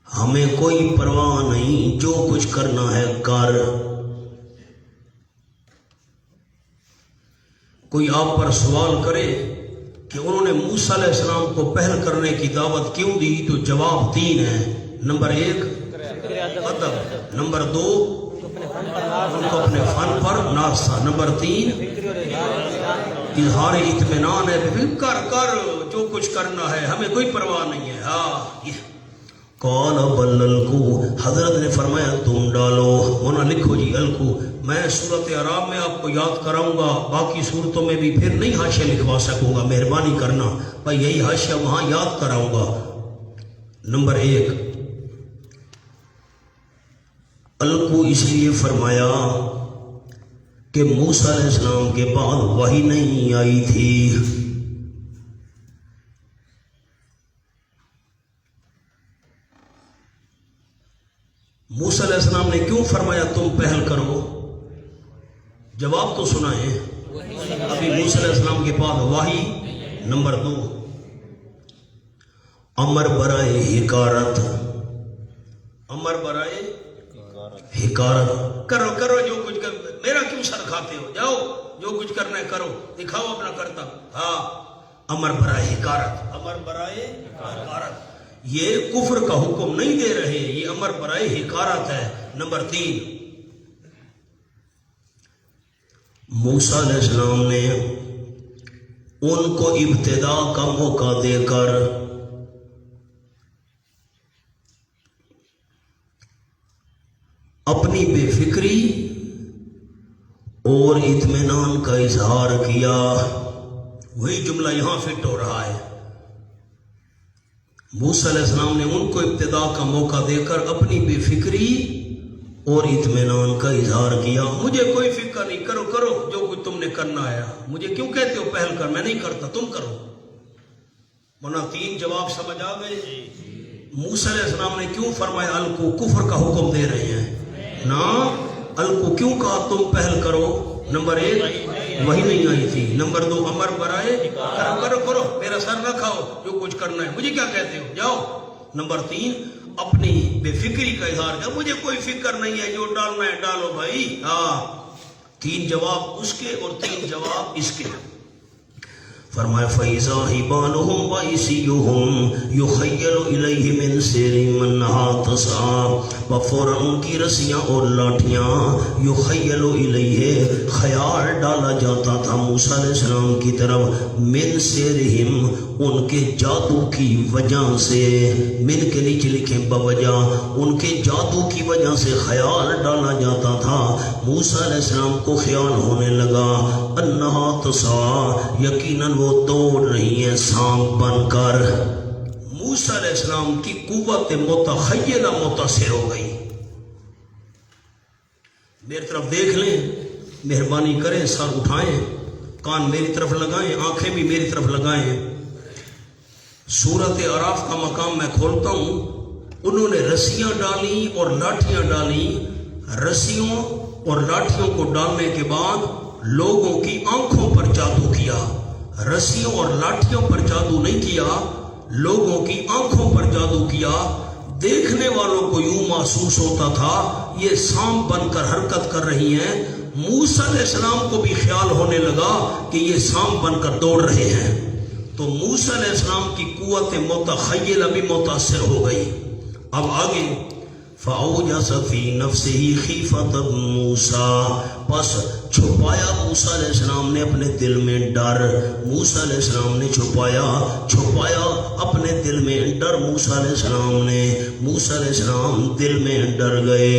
ہمیں کوئی پرواہ نہیں، جو کچھ کرنا ہے کر. کوئی آپ پر سوال کرے کہ انہوں نے موسیٰ علیہ السلام کو پہل کرنے کی دعوت کیوں دی، تو جواب 3 ہے. نمبر 1 ادب، نمبر 2 ان کو اپنے فن پر ناز تھا، نمبر 3 اظہار اطمینان ہے، کر جو کچھ کرنا ہے، ہمیں کوئی پرواہ نہیں ہے. قال بل القوا حضرت نے فرمایا تم ڈالو. ہونا لکھو جی القوا. میں سورۃ اعراف میں آپ کو یاد کراؤں گا، باقی صورتوں میں بھی پھر نہیں حاشیہ لکھوا سکوں گا، مہربانی کرنا بھائی، یہی حاشیہ وہاں یاد کراؤں گا. نمبر 1 القوا اس لیے فرمایا کہ موسیٰ علیہ السلام کے بعد وحی نہیں آئی تھی. موسیٰ علیہ السلام نے کیوں فرمایا تم پہل کرو؟ جواب تو سنائیں. ابھی موسیٰ علیہ السلام کے بعد وحی. نمبر 2 امر برائے حکارت، امر برائے حکارت، کرو کرو جو کچھ کر، میرا کیوں سر کھاتے ہو، جاؤ جو کچھ کرنا ہے کرو، دکھاؤ اپنا کرتا. ہاں امر برائے حکارت، امر برائے حکارت، یہ کفر کا حکم نہیں دے رہے، یہ امر برائے حکارت ہے. نمبر 3، موسیٰ علیہ السلام نے ان کو ابتدا کا موقع دے کر اپنی بے فکری اور اطمینان کا اظہار کیا. وہی جملہ یہاں فٹ ہو رہا ہے. موسیٰ علیہ السلام نے ان کو ابتدا کا موقع دے کر اپنی بے فکری اور اطمینان کا اظہار کیا. مجھے کوئی فکر نہیں، کرو کرو جو کچھ تم نے کرنا ہے، مجھے کیوں کہتے ہو پہل کر، میں نہیں کرتا، تم کرو. ورنہ 3 جواب سمجھ آ گئے. موسیٰ علیہ السلام نے کیوں فرمایا الکو، کفر کا حکم دے رہے ہیں نا، الکو کیوں کہا تم پہل کرو. نمبر 1 وہی نہیں آئی تھی. نمبر 2 امر برائے کرو کرو کرو، میرا سر نہ کھاؤ، جو کچھ کرنا ہے، مجھے کیا کہتے ہو، جاؤ. نمبر 3 اپنی بے فکری کا اظہار کیا، مجھے کوئی فکر نہیں ہے، جو ڈالنا ہے ڈالو بھائی. ہاں 3 جواب اس کے اور 3 جواب اس کے. فرمایا فَإِذَا حِبَالُهُمْ وَعِصِيُّهُمْ يُخَيَّلُ إِلَيْهِ مِنْ سِحْرِهِمْ أَنَّهَا تَسْعَىٰ، وفوراً ان کی رسیاں اور لاٹھیاں یخیل الیہ خیال ڈالا جاتا تھا موسیٰ علیہ السلام کی طرف، من سحرہم ان کے جادو کی وجہ سے، من کے نیچے لکھیں بوجہ، ان کے جادو کی وجہ سے خیال ڈالا جاتا تھا. موسیٰ علیہ السلام کو خیال ہونے لگا انہا تسعیٰ، یقیناً وہ دوڑ رہی ہیں سانپ بن کر. موسیٰ علیہ السلام کی قوت متخیلہ متاثر ہو گئی. میری طرف دیکھ لیں، مہربانی کریں، سر اٹھائیں، کان میری طرف لگائیں، آنکھیں بھی میری طرف لگائیں. سورۃ اعراف کا مقام میں کھولتا ہوں. انہوں نے رسیاں ڈالی اور لاٹھیاں ڈالی. رسیوں اور لاٹھیوں کو ڈالنے کے بعد لوگوں کی آنکھوں پر جادو کیا. رسیوں اور لاٹھیوں پر جادو نہیں کیا، لوگوں کی آنکھوں پر جادو کیا. دیکھنے والوں کو یوں محسوس ہوتا تھا یہ سانپ بن کر حرکت کر رہی ہیں. موسیٰ علیہ السلام کو بھی خیال ہونے لگا کہ یہ سانپ بن کر دوڑ رہے ہیں. تو موسیٰ علیہ السلام کی قوت متخیلہ بھی متاثر ہو گئی. اب آگے فَأَوْجَسَ فِي نَفْسِهِ خِیفَةَ مُوسَىٰ، پس چھپایا موسیٰ علیہ السلام نے اپنے دل میں ڈر. موسیٰ علیہ السلام نے چھپایا اپنے دل میں ڈر. موسیٰ علیہ السلام نے، موسیٰ علیہ السلام دل میں ڈر گئے.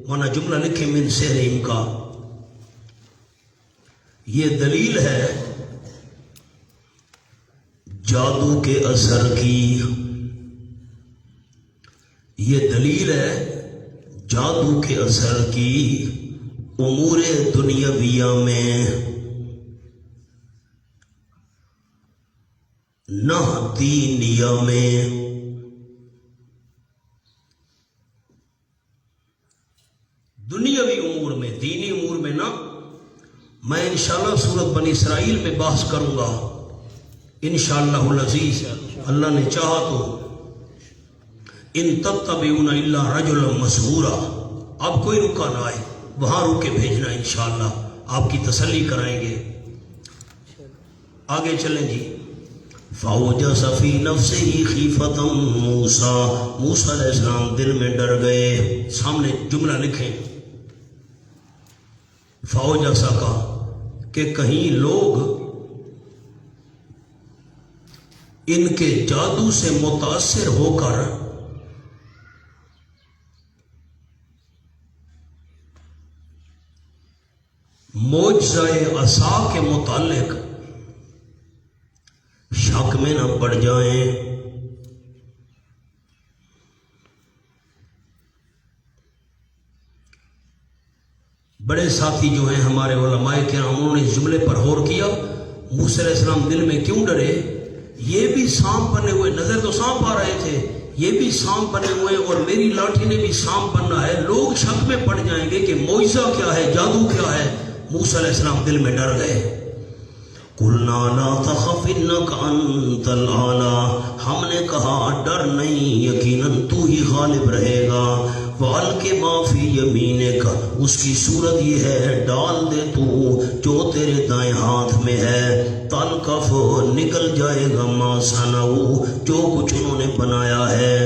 مانا جملہ لکھیں من سحرہم کا. یہ دلیل ہے جادو کے اثر کی، یہ دلیل ہے جادو کے اثر کی امور دنیاویہ میں، نہ دینیہ میں. دنیاوی امور میں، دینی امور میں نہ. میں انشاءاللہ سورۃ بنی اسرائیل میں بحث کروں گا انشاءاللہ العزیز، اللہ نے چاہا تو. ان تتبعون الا رجلا مسحورا، اب کوئی رکا نہ آئے، وہاں روکے بھیجنا انشاءاللہ، آپ کی تسلی کرائیں گے. آگے چلیں جی. فَأَوْجَسَ فِي نَفْسِهِ خِیفَةً مُوسَىٰ، موسیٰ علیہ السلام دل میں ڈر گئے. سامنے جملہ لکھیں فَأَوْجَسَ کا، کہ کہیں لوگ ان کے جادو سے متاثر ہو کر معجزہ عصا کے متعلق شک میں نہ پڑ جائیں. بڑے ساتھی جو ہیں ہمارے علماء کرام، انہوں نے اس جملے پر غور کیا. موسیٰ علیہ السلام دل میں کیوں ڈرے؟ یہ بھی سانپ بنے ہوئے، نظر تو سانپ آ رہے تھے، یہ بھی سانپ بنے ہوئے اور میری لاٹھی نے بھی سانپ بننا ہے. لوگ شک میں پڑ جائیں گے کہ معجزہ کیا ہے، جادو کیا ہے. موسیٰ علیہ السلام دل میں ڈر گئے. قلنا لا تخف انک انت الاعلی، ہم نے کہا ڈر نہیں، یقیناً تو ہی غالب رہے گا۔ وَأَلْقِ مَا فِي يَمِينِكَ، اس کی صورت یہ ہے ڈال دے تو جو تیرے دائیں ہاتھ میں ہے، تلقف نکل جائے گا ما صنعوا، جو کچھ انہوں نے بنایا ہے۔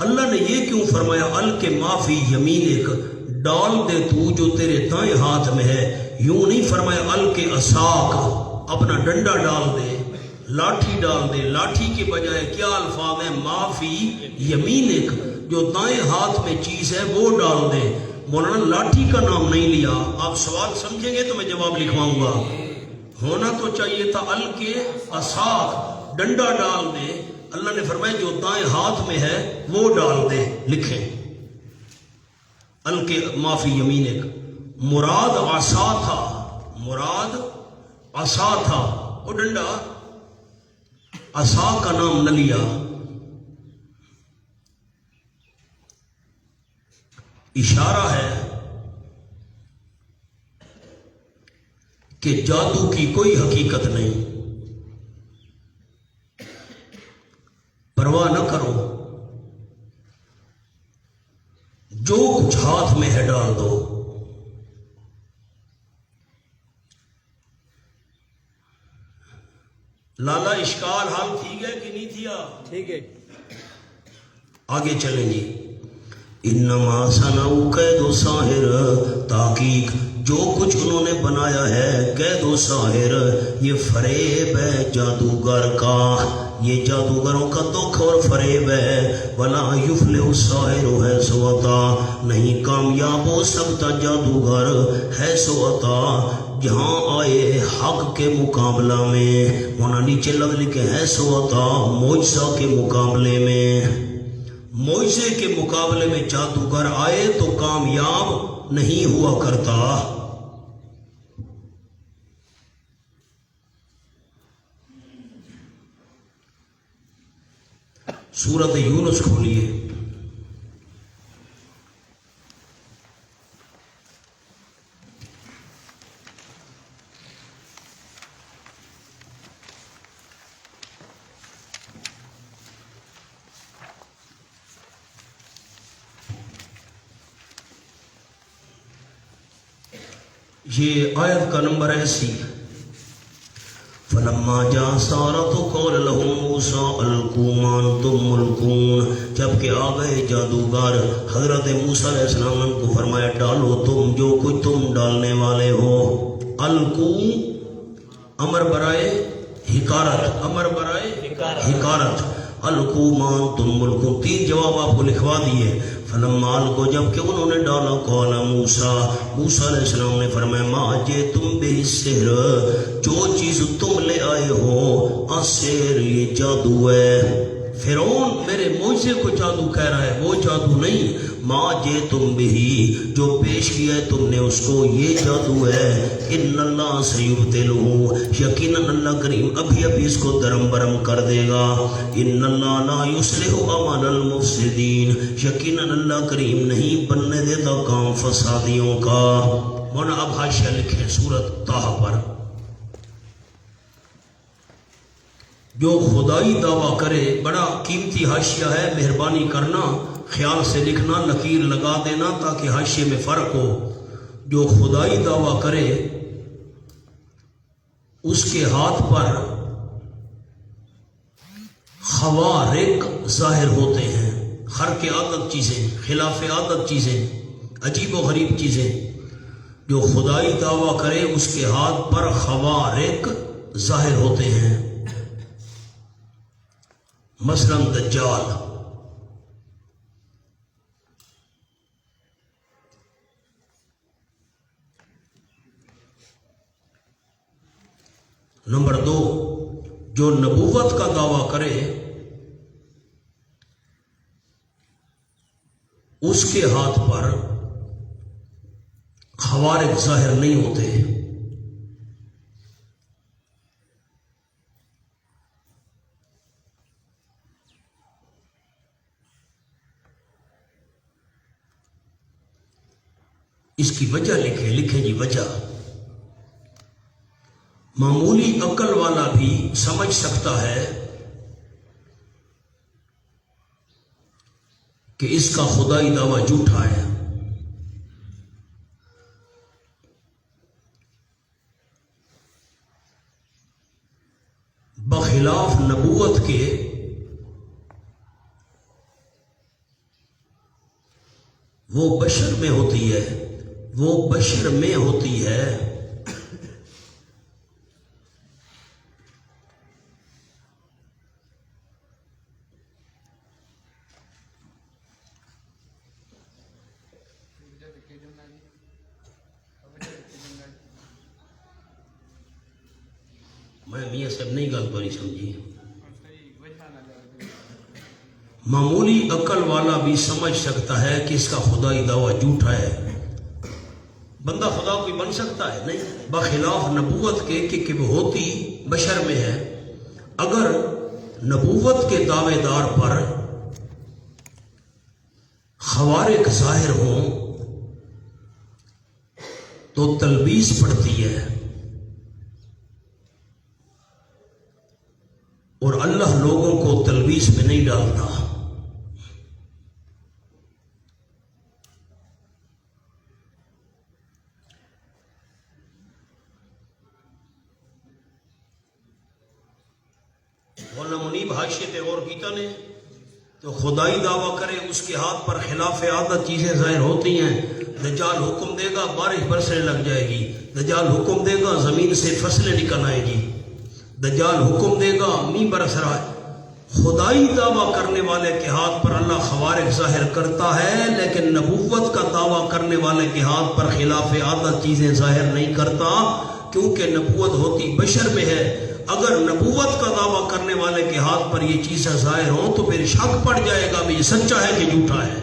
اللہ نے یہ کیوں فرمایا الْقِ مَا فِي يَمِينِكَ، ڈال دے تو جو تیرے دائیں ہاتھ میں ہے؟ یوں نہیں فرمایا الْقِ عصاک، اپنا ڈنڈا ڈال دے، لاٹھی ڈال دے۔ لاٹھی کے بجائے کیا الفاظ ہیں؟ ما فی یمینک، جو دائیں ہاتھ میں چیز ہے وہ ڈال دے۔ مولانا لاٹھی کا نام نہیں لیا، آپ سوال سمجھیں گے تو میں جواب لکھواؤں گا۔ ہونا تو چاہیے تھا الکے عصاک، ڈنڈا ڈال دے۔ اللہ نے فرمایا جو دائیں ہاتھ میں ہے وہ ڈال دے، لکھیں الکے ما فی یمینک۔ مراد عصا تھا، مراد عصا تھا، وہ ڈنڈا، عصا کا نام نہ لیا۔ اشارہ ہے کہ جادو کی کوئی حقیقت نہیں، پرواہ نہ کرو، جو کچھ ہاتھ میں ہے ڈال دو۔ لالا اشکال حل تھی گئے کہ نہیں تھیا؟ ٹھیک ہے، آگے چلیں جی۔ انما صنعوا کید ساحر، تحقیق جو کچھ انہوں نے بنایا ہے کید و ساحر، یہ فریب ہے جادوگر کا، یہ جادوگروں کا دکھ اور فریب ہے۔ ولا یفلح الساحر حیث اتی، نہیں کامیاب ہو سکتا جادوگر حیث اتی، جہاں آئے حق کے مقابلہ میں۔ ہونا نیچے لفظ لکھے حیث اتی، معجزہ کے مقابلے میں، معجزے کے مقابلے میں جادوگر آئے تو کامیاب نہیں ہوا کرتا۔ سورۃ یونس کھولیے۔ یہ آیت کا نمبر 80۔ فلما جاء السحرۃ قال لهم موسیٰ القوا ما انتم ملقون، جبکہ آ گئے جادوگر، حضرت موسیٰ علیہ السلام نے کو فرمایا ڈالو تم جو کچھ تم ڈالنے والے ہو۔ القو امر برائے حکارت، امر برائے حکارت، القوا ما انتم ملقون، تین جواب آپ کو لکھوا دیے۔ فلما القوا، جب کہ انہوں نے ڈالا، قال موسیٰ، موسیٰ علیہ السلام نے فرمایا ما جئتم بہ السحر، جو چیز تم لے آئے ہو، السحر یہ جادو ہے۔ فرعون میرے معجزے کو جادو کہہ رہا ہے، وہ جادو نہیں۔ ما جئتم بہ، جو پیش کیا ہے تم نے اس کو، یہ جادو ہے۔ ان اللہ سیبطلہ، یقیناً اللہ کریم ابھی ابھی اس کو درم برم کر دے گا۔ ان اللہ لا یصلح عمل المفسدین، یقیناً اللہ کریم نہیں بننے دیتا کام فسادیوں کا۔ مولانا اب حاشیہ لکھیں سورۃ طٰ پر۔ جو خدائی دعویٰ کرے، بڑا قیمتی حاشیہ ہے، مہربانی کرنا خیال سے لکھنا، لکیر لگا دینا تاکہ حاشیے میں فرق ہو۔ جو خدائی دعویٰ کرے اس کے ہاتھ پر خوارق ظاہر ہوتے ہیں، خرق عادت چیزیں، خلاف عادت چیزیں، عجیب و غریب چیزیں۔ جو خدائی دعویٰ کرے اس کے ہاتھ پر خوارق ظاہر ہوتے ہیں، مثلا دجال۔ نمبر 2، جو نبوت کا دعویٰ کرے اس کے ہاتھ پر خوارق ظاہر نہیں ہوتے۔ اس کی وجہ لکھیں جی، وجہ معمولی عقل والا بھی سمجھ سکتا ہے کہ اس کا خدائی دعویٰ جھوٹا ہے. بخلاف نبوت کے وہ بشر میں ہوتی ہے، وہ بشر میں ہوتی ہے. میں میاں صاحب نہیں گل تو نہیں سمجھی. معمولی عقل والا بھی سمجھ سکتا ہے کہ اس کا خدائی دعویٰ جھوٹا ہے. بندہ خدا کوئی بن سکتا ہے؟ نہیں. بخلاف نبوت کے کہ وہ ہوتی بشر میں ہے. اگر نبوت کے دعوے دار پر خوارق ظاہر ہوں تو تلبیس پڑتی ہے، اور اللہ لوگوں کو تلبیس میں نہیں ڈالتا. مولانا منیب حاشیے تے اور کیتا نے تو خدائی دعویٰ کرے اس کے ہاتھ پر خلاف عادت چیزیں ظاہر ہوتی ہیں. دجال حکم دے گا بارش برسنے لگ جائے گی، دجال حکم دے گا زمین سے فصلیں نکل آئے گی، دجال حکم دے گا می برس رہا ہے. خدائی دعویٰ کرنے والے کے ہاتھ پر اللہ خوارق ظاہر کرتا ہے، لیکن نبوت کا دعویٰ کرنے والے کے ہاتھ پر خلاف عادت چیزیں ظاہر نہیں کرتا، کیونکہ نبوت ہوتی بشر میں ہے. اگر نبوت کا دعویٰ کرنے والے کے ہاتھ پر یہ چیزیں ظاہر ہوں تو پھر شک پڑ جائے گا یہ سچا ہے کہ جھوٹا ہے.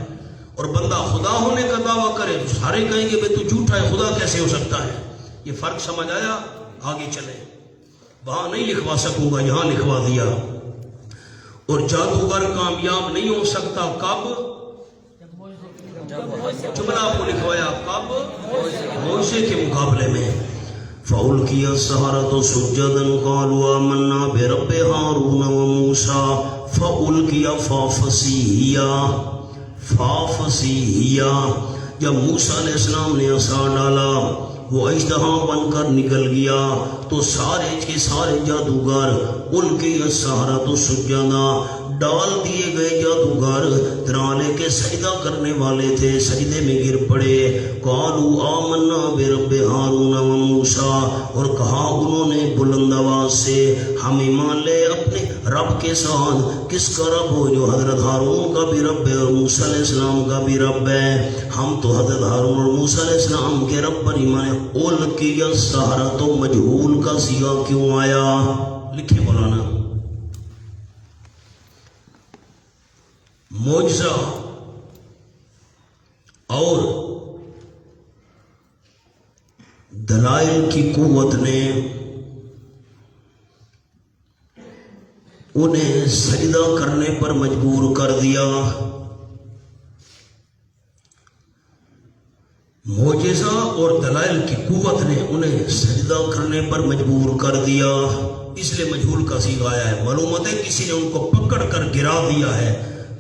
اور بندہ خدا ہونے کا دعویٰ کرے تو سارے کہیں گے بھائی تو جھوٹا ہے، خدا کیسے ہو سکتا ہے. یہ فرق سمجھ آیا؟ آگے چلیں. وہاں نہیں لکھوا سکوں گا، یہاں لکھوا دیا. اور جادوگر کامیاب نہیں ہو سکتا کب؟ جملہ آپ کو لکھوایا کب؟ موسیٰ کے مقابلے میں. فَأُلْقِيَ السَّحَرَةُ سُجَّدًا قَالُوا آمَنَّا بِرَبِّ هَارُونَ وَمُوسَىٰ فَأُلْقِيَ فَافَصِیحِیَا. جب موسیٰ علیہ السلام نے عصا ڈالا وہ اژدہا بن کر نکل گیا تو سارے کے سارے جادوگر اُلْقِیَ السَّحَرَةُ سُجَّدًا ڈال دیے گئے. جادوگر ترانے کے سجدہ کرنے والے تھے، سجدے میں گر پڑے. قالوا آمنا برب ہارون و موسیٰ، اور کہا انہوں نے بلند آواز سے ہم ایمان لے اپنے رب کے ساتھ. کس کا رب ہو؟ جو حضرت ہارون کا بھی رب ہے اور موسیٰ علیہ السلام کا بھی رب ہے. ہم تو حضرت ہارون اور موسیٰ علیہ السلام کے رب پر ایمان. اُلْقِیَ السَّحَرَةُ تو مجہول کا صیغہ کیوں آیا؟ لکھے مولانا. معجزہ اور دلائل کی قوت نے انہیں سجدہ کرنے پر مجبور کر دیا. معجزہ اور دلائل کی قوت نے انہیں سجدہ کرنے پر مجبور کر دیا، اس لیے مجہول کا صیغہ آیا ہے. معلومات ہے کسی نے ان کو پکڑ کر گرا دیا ہے.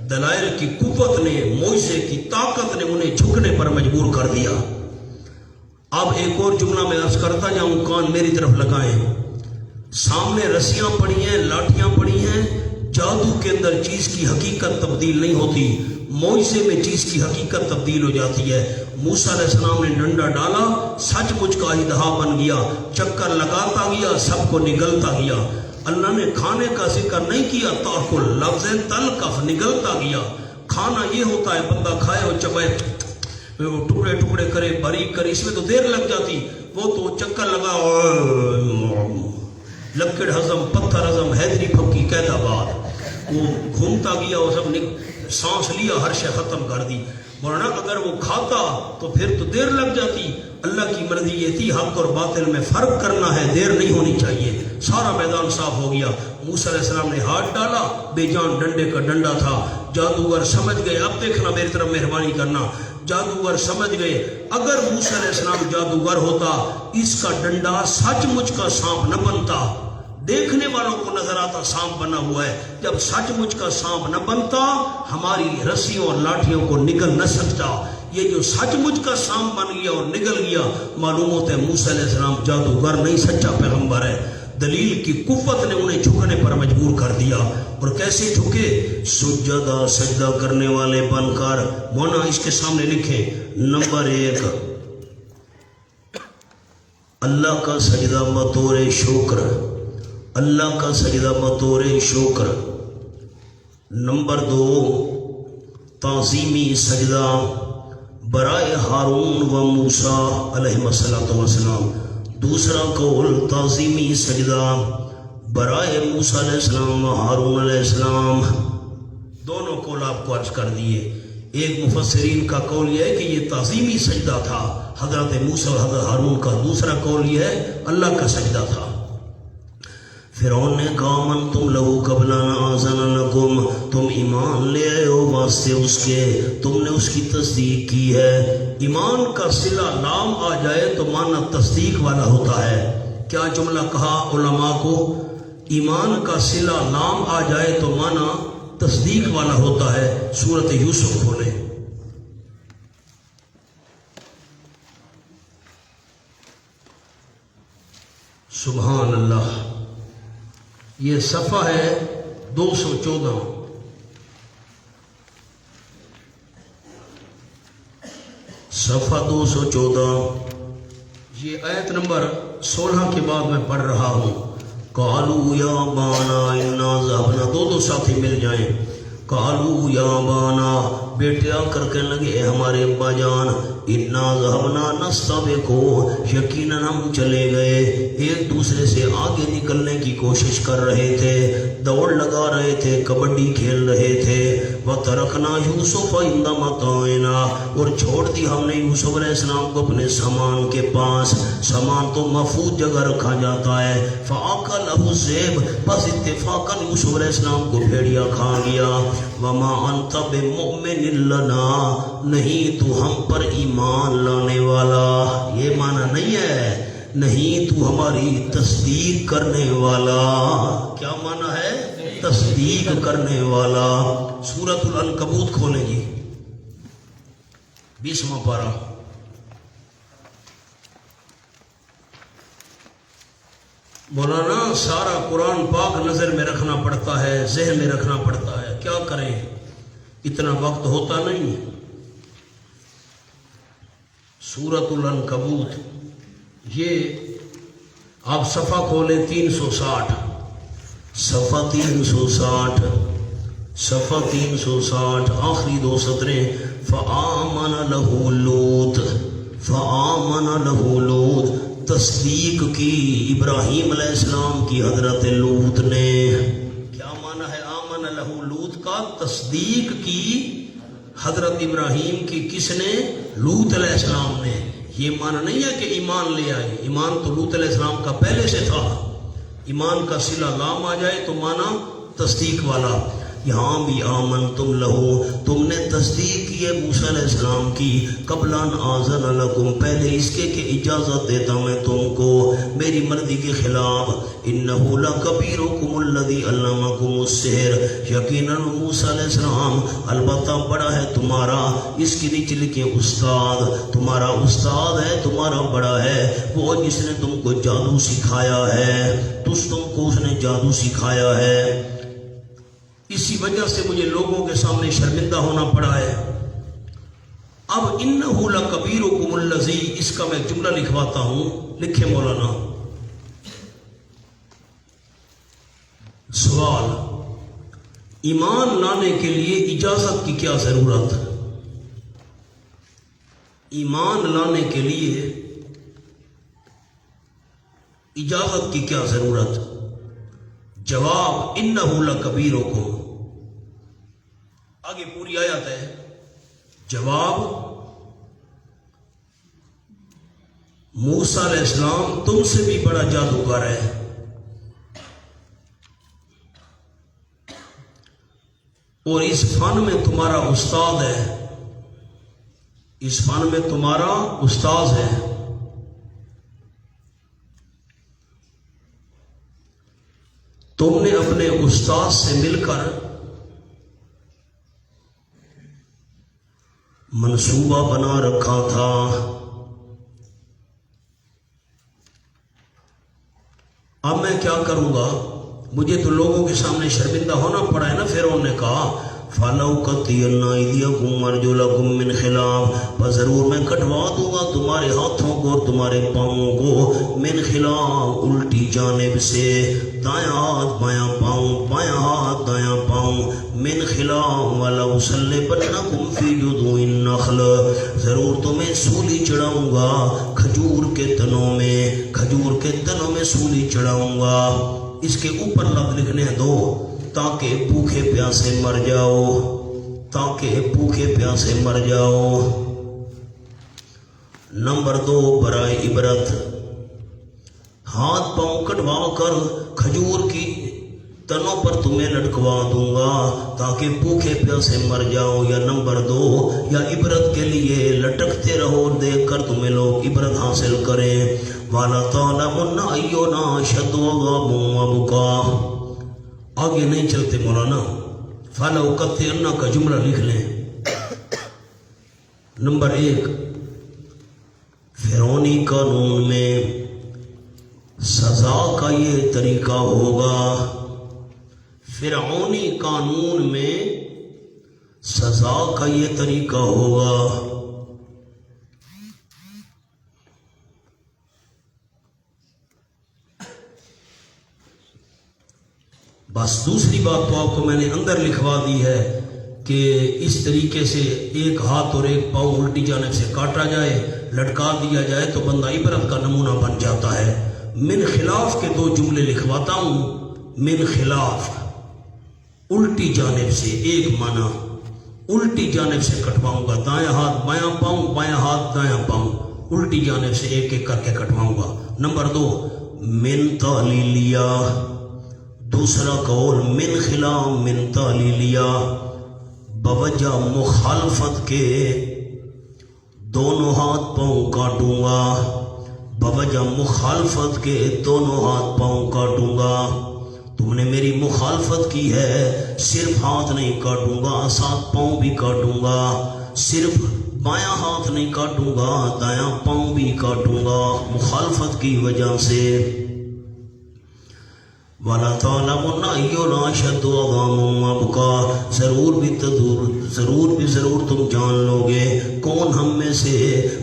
دلائل کی قوت نے، معجزے کی طاقت نے انہیں جھکنے پر مجبور کر دیا. اب ایک اور جملہ میں عرض کرتا جاؤں، کان میری طرف لگائیں. سامنے رسیاں پڑی ہیں، لاٹھیاں پڑی ہیں. جادو کے اندر چیز کی حقیقت تبدیل نہیں ہوتی، معجزے میں چیز کی حقیقت تبدیل ہو جاتی ہے. موسیٰ علیہ السلام نے ڈنڈا ڈالا، سچ مچ کا اژدہا بن گیا، چکر لگاتا گیا، سب کو نگلتا گیا. اللہ نے کھانے کا ذکر نہیں کیا، تاکل لفظ تلقف، نگلتا گیا. کھانا یہ ہوتا ہے بندہ کھائے اور چبائے، ٹکڑے ٹکڑے کرے، باریک کرے، اس میں تو دیر لگ جاتی. وہ تو چکر لگا، لکڑ ہضم، پتھر ہضم، حیدری پھکی کہتا بات، وہ گھومتا گیا اور سب سانس لیا، ہر شے ختم کر دی. مولانا اگر وہ کھاتا تو پھر تو دیر لگ جاتی. اللہ کی مرضی یہ تھی حق اور باطل میں فرق کرنا ہے، دیر نہیں ہونی چاہیے۔ سارا میدان صاف ہو گیا، موسیٰ علیہ السلام نے ہاتھ ڈالا، بے جان ڈنڈے کا ڈنڈا تھا۔ جادوگر سمجھ گئے، اب دیکھنا میری طرف مہربانی کرنا، جادوگر سمجھ گئے اگر موسیٰ علیہ السلام جادوگر ہوتا اس کا ڈنڈا سچ مچ کا سانپ نہ بنتا۔ دیکھنے والوں کو نظر آتا سانپ بنا ہوا ہے، جب سچ مچ کا سانپ نہ بنتا ہماری رسیوں اور لاٹھیوں کو نگل نہ سکتا۔ یہ جو سچ مچ کا سانپ بن گیا اور نگل گیا، معلوم ہوتا ہے موسیٰ علیہ السلام جادوگر نہیں، سچا پیغمبر ہے۔ دلیل کی قوت نے انہیں جھکنے پر مجبور کر دیا، اور کیسے جھکے؟ سجدہ سجدہ کرنے والے بن کر۔ مونا اس کے سامنے لکھیں، نمبر 1 اللہ کا سجدہ بطور شکر، اللہ کا سجدہ بطور شکر۔ نمبر 2 تعظیمی سجدہ برائے ہارون و موسیٰ علیہ السلام۔ دوسرا قول تعظیمی سجدہ برائے موسیٰ علیہ السلام و ہارون علیہ السلام۔ دونوں قول آپ کو عرض کر دیے۔ ایک مفسرین کا قول یہ ہے کہ یہ تعظیمی سجدہ تھا حضرت موسیٰ اور حضرت ہارون کا، دوسرا قول یہ ہے اللہ کا سجدہ تھا۔ فرعون نے کہا من تم لہو قبل ان آذن لکم، تم ایمان لے آئے ہو واسطے اس کے، تم نے اس کی تصدیق کی ہے۔ ایمان کا صلہ لام آ جائے تو معنی تصدیق والا ہوتا ہے۔ کیا جملہ کہا علماء کو؟ ایمان کا صلہ لام آ جائے تو معنی تصدیق والا ہوتا ہے۔ سورۃ یوسف کھولیں، سبحان اللہ، یہ صفحہ ہے 214۔ صفحہ 214، یہ آیت نمبر 16 کے بعد میں پڑھ رہا ہوں۔ قالوا یا بانا انا ذهبنا، دو ساتھی مل جائیں۔ قالوا یا بانا، بیٹے آ کر کہنے لگے اے ہمارے ابا جان، انا ذهبنا نستبق، یقیناً ہم چلے گئے، ایک دوسرے سے آگے نکلنے کی کوشش کر رہے تھے، دوڑ لگا رہے تھے، کبڈی کھیل رہے تھے۔ وَتَرَكْنَا يُوسُفَ عِندَ مَتَاعِنَا، اور چھوڑ دی ہم نے یوسف علیہ السلام کو اپنے سامان کے پاس۔ سامان تو محفوظ جگہ رکھا جاتا ہے۔ فَأَكَلَهُ الذِّئْبُ، بس اتفاقاً یوسف علیہ السلام کو بھیڑیا کھا گیا۔ وَمَا أَنْتَ بِمُؤْمِنٍ لَنَا، نہیں تو ہم پر ایمان لانے والا۔ یہ معنی نہیں ہے نہیں تو ہماری تصدیق کرنے والا۔ کیا معنی ہے؟ تصدیق کرنے والا۔ سورۃ العنکبوت کھولیں جی، 20واں پارہ۔ مولانا سارا قرآن پاک نظر میں رکھنا پڑتا ہے، ذہن میں رکھنا پڑتا ہے، کیا کریں، اتنا وقت ہوتا نہیں۔ سورۃ العنکبوت، یہ آپ صفحہ کھولیں 360، صفحہ 360، صفحہ 360، آخری 2 سطریں۔ فآمن لہ لوط، فآمن لہ لوط، تصدیق کی ابراہیم علیہ السلام کی حضرت لوط نے۔ کیا معنی ہے آمن لہ لوط کا؟ تصدیق کی حضرت ابراہیم کی کس نے؟ لوط علیہ السلام نے۔ یہ معنی نہیں ہے کہ ایمان لے آئے، ایمان تو لوط علیہ السلام کا پہلے سے تھا۔ ایمان کا صلہ لام آ جائے تو معنی تصدیق والا۔ یہاں بھی آمن تم لہو، تم نے تصدیق کی ہے موسیٰ علیہ السلام کی، قبل ان آذن لکم، پہلے اس کے کہ اجازت دیتا میں تم کو میری مرضی کے خلاف۔ انہ لکبیرکم الذی علمکم السحر، یقیناً موسیٰ علیہ السلام البتہ بڑا ہے تمہارا، اس کی نیچے لکھیں استاد، تمہارا استاد ہے، تمہارا بڑا ہے وہ جس نے تم کو جادو سکھایا ہے، تم کو اس نے جادو سکھایا ہے۔ اسی وجہ سے مجھے لوگوں کے سامنے شرمندہ ہونا پڑا ہے۔ اب انہ لکبیرکم الذی، اس کا میں جملہ لکھواتا ہوں، لکھے مولانا۔ سوال، ایمان لانے کے لیے اجازت کی کیا ضرورت؟ ایمان لانے کے لیے اجازت کی کیا ضرورت؟ جواب انہ لکبیرکم، آگے پوری آیت ہے۔ جواب موسیٰ علیہ السلام تم سے بھی بڑا جادوگر ہے، اور اس فن میں تمہارا استاد ہے، اس فن میں تمہارا استاد ہے۔ تم نے اپنے استاد سے مل کر منصوبہ بنا رکھا تھا۔ اب میں کیا کروں گا؟ مجھے تو لوگوں کے سامنے شرمندہ ہونا پڑا ہے نا۔ فرعون نے کہا فَلَوْقَطِّعَنَّ أَيْدِيَكُمْ وَأَرْجُلَكُمْ مِنْ خِلَافٍ، بس ضرور میں کٹوا دوں گا تمہارے ہاتھوں کو اور تمہارے پاؤں کو، من خلاف الٹی جانب سے، دایاں ہاتھ بایاں پاؤں، بایاں ہاتھ دایاں پاؤں، من خلاف وَلَأُصَلِّبَنَّكُمْ فِي جُذُوعِ النَّخْلِ، ضرور تمہیں سولی چڑھاؤں گا کھجور کے تنوں میں، کھجور کے تنوں میں سولی چڑھاؤں گا۔ اس کے اوپر لفظ لکھنے دو تاکہ بھوکے پیاسے مر جاؤ، تاکہ بھوکے پیاسے مر جاؤ۔ نمبر 2 برائے عبرت، ہاتھ پاؤں کٹوا کر کھجور کی تنوں پر تمہیں لٹکوا دوں گا تاکہ بھوکے پیاسے مر جاؤ۔ یا نمبر 2 یا عبرت کے لیے لٹکتے رہو، دیکھ کر تمہیں لوگ عبرت حاصل کریں۔ وَلَتَعْلَمُنَّ أَيُّنَا أَشَدُّ عَذَابًا وَأَبْقَىٰ۔ آگے نہیں چلتے مولانا، فَلَوْقَطِّعَنَّ کا جملہ لکھ لیں۔ نمبر 1 فرعونی قانون میں سزا کا یہ طریقہ ہوگا، فرعونی قانون میں سزا کا یہ طریقہ ہوگا۔ بس دوسری بات تو آپ کو میں نے اندر لکھوا دی ہے کہ اس طریقے سے ایک ہاتھ اور ایک پاؤں الٹی جانب سے کاٹا جائے، لٹکا دیا جائے تو بندہ عبرت کا نمونہ بن جاتا ہے۔ من خلاف کے 2 جملے لکھواتا ہوں۔ من خلاف الٹی جانب سے، ایک معنی الٹی جانب سے کٹواؤں گا، دایاں ہاتھ بایاں پاؤں، بایاں ہاتھ دایاں پاؤں، الٹی جانب سے ایک ایک کر کے کٹواؤں گا۔ نمبر 2 من تعلیلیہ، دوسرا قول من خلاف من تعلیلیہ، بوجہ مخالفت کے دونوں ہاتھ پاؤں کاٹوں گا، بوجہ مخالفت کے دونوں ہاتھ پاؤں کاٹوں گا۔ تم نے میری مخالفت کی ہے، صرف ہاتھ نہیں کاٹوں گا، 7 پاؤں بھی کاٹوں گا، صرف بایاں ہاتھ نہیں کاٹوں گا، دایاں پاؤں بھی کاٹوں گا مخالفت کی وجہ سے۔ وَلَتَعْلَمُنَّ أَيُّنَا أَشَدُّ عَذَابًا وَأَبْقَىٰ، ضرور تم جان لو گے کون ہم میں سے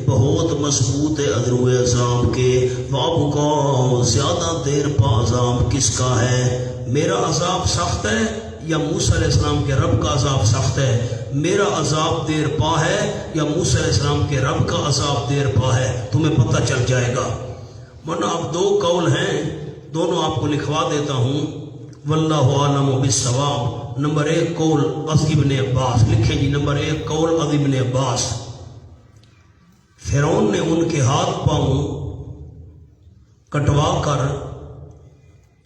بہت مضبوط ہے عذرو عذاب کے، وَأَبْقَىٰ زیادہ دیر پا عذاب کس کا ہے؟ میرا عذاب سخت ہے یا موسیٰ علیہ السلام کے رب کا عذاب سخت ہے؟ میرا عذاب دیر پا ہے یا موسیٰ علیہ السلام کے رب کا عذاب دیر پا ہے؟ تمہیں پتہ چل جائے گا۔ ورنہ اب 2 قول ہیں، دونوں آپ کو لکھوا دیتا ہوں، واللہ عالم بالصواب۔ نمبر 1 قول عظیم ابن عباس، لکھیں جی نمبر 1 قول عظیم ابن عباس، فرعون نے ان کے ہاتھ پاؤں کٹوا کر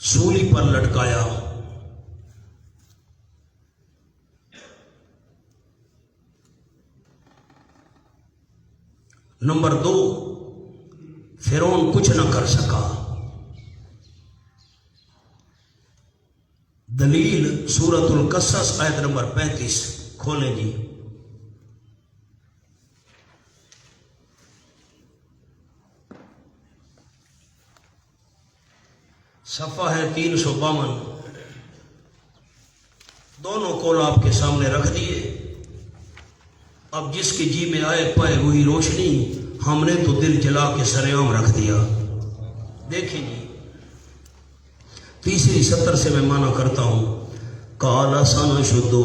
سولی پر لٹکایا۔ نمبر 2 فرعون کچھ نہ کر سکا۔ دلیل سورۃ القصص آیت نمبر 35 کھولیں جی۔ صفحہ ہے 352۔ دونوں قول آپ کے سامنے رکھ دیے۔ اب جس کی جی میں آئے پائے وہی روشنی، ہم نے تو دل جلا کے سرعام رکھ دیا۔ دیکھیں جی تیسری 70 سے میں معنی کرتا ہوں۔ قَالَ سَنَشُدُّ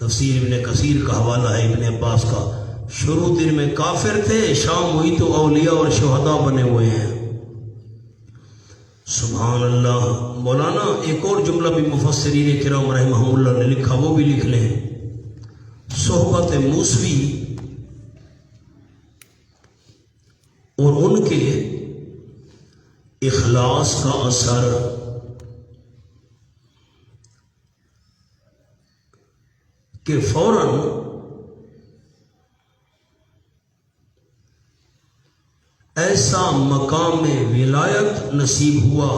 تفسیر ابن کثیر کا حوالہ ہے ابن عباس کا، شروع دن میں کافر تھے، شام ہوئی تو اولیاء اور شہداء بنے ہوئے ہیں۔ سبحان اللہ۔ مولانا ایک اور جملہ بھی مفسرین کرام رحمہم اللہ نے لکھا، وہ بھی لکھ لیں۔ صحبت موسوی اور ان کے اخلاص کا اثر کہ فوراً ایسا مقام ولایت نصیب ہوا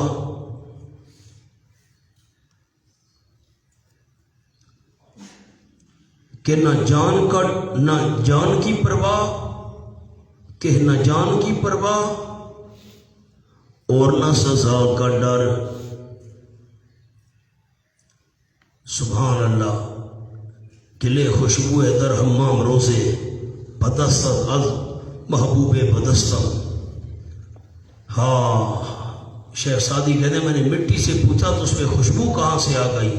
کہ نہ جان کی پرواہ، کہ نہ جان کی پرواہ اور نہ سزا کا ڈر۔ سبحان اللہ۔ قلعے خوشبو در حمام روزے بدست از محبوب بدستہ۔ ہاں، شیخ سعدی کہتے ہیں میں نے مٹی سے پوچھا تو اس پہ خوشبو کہاں سے آ گئی؟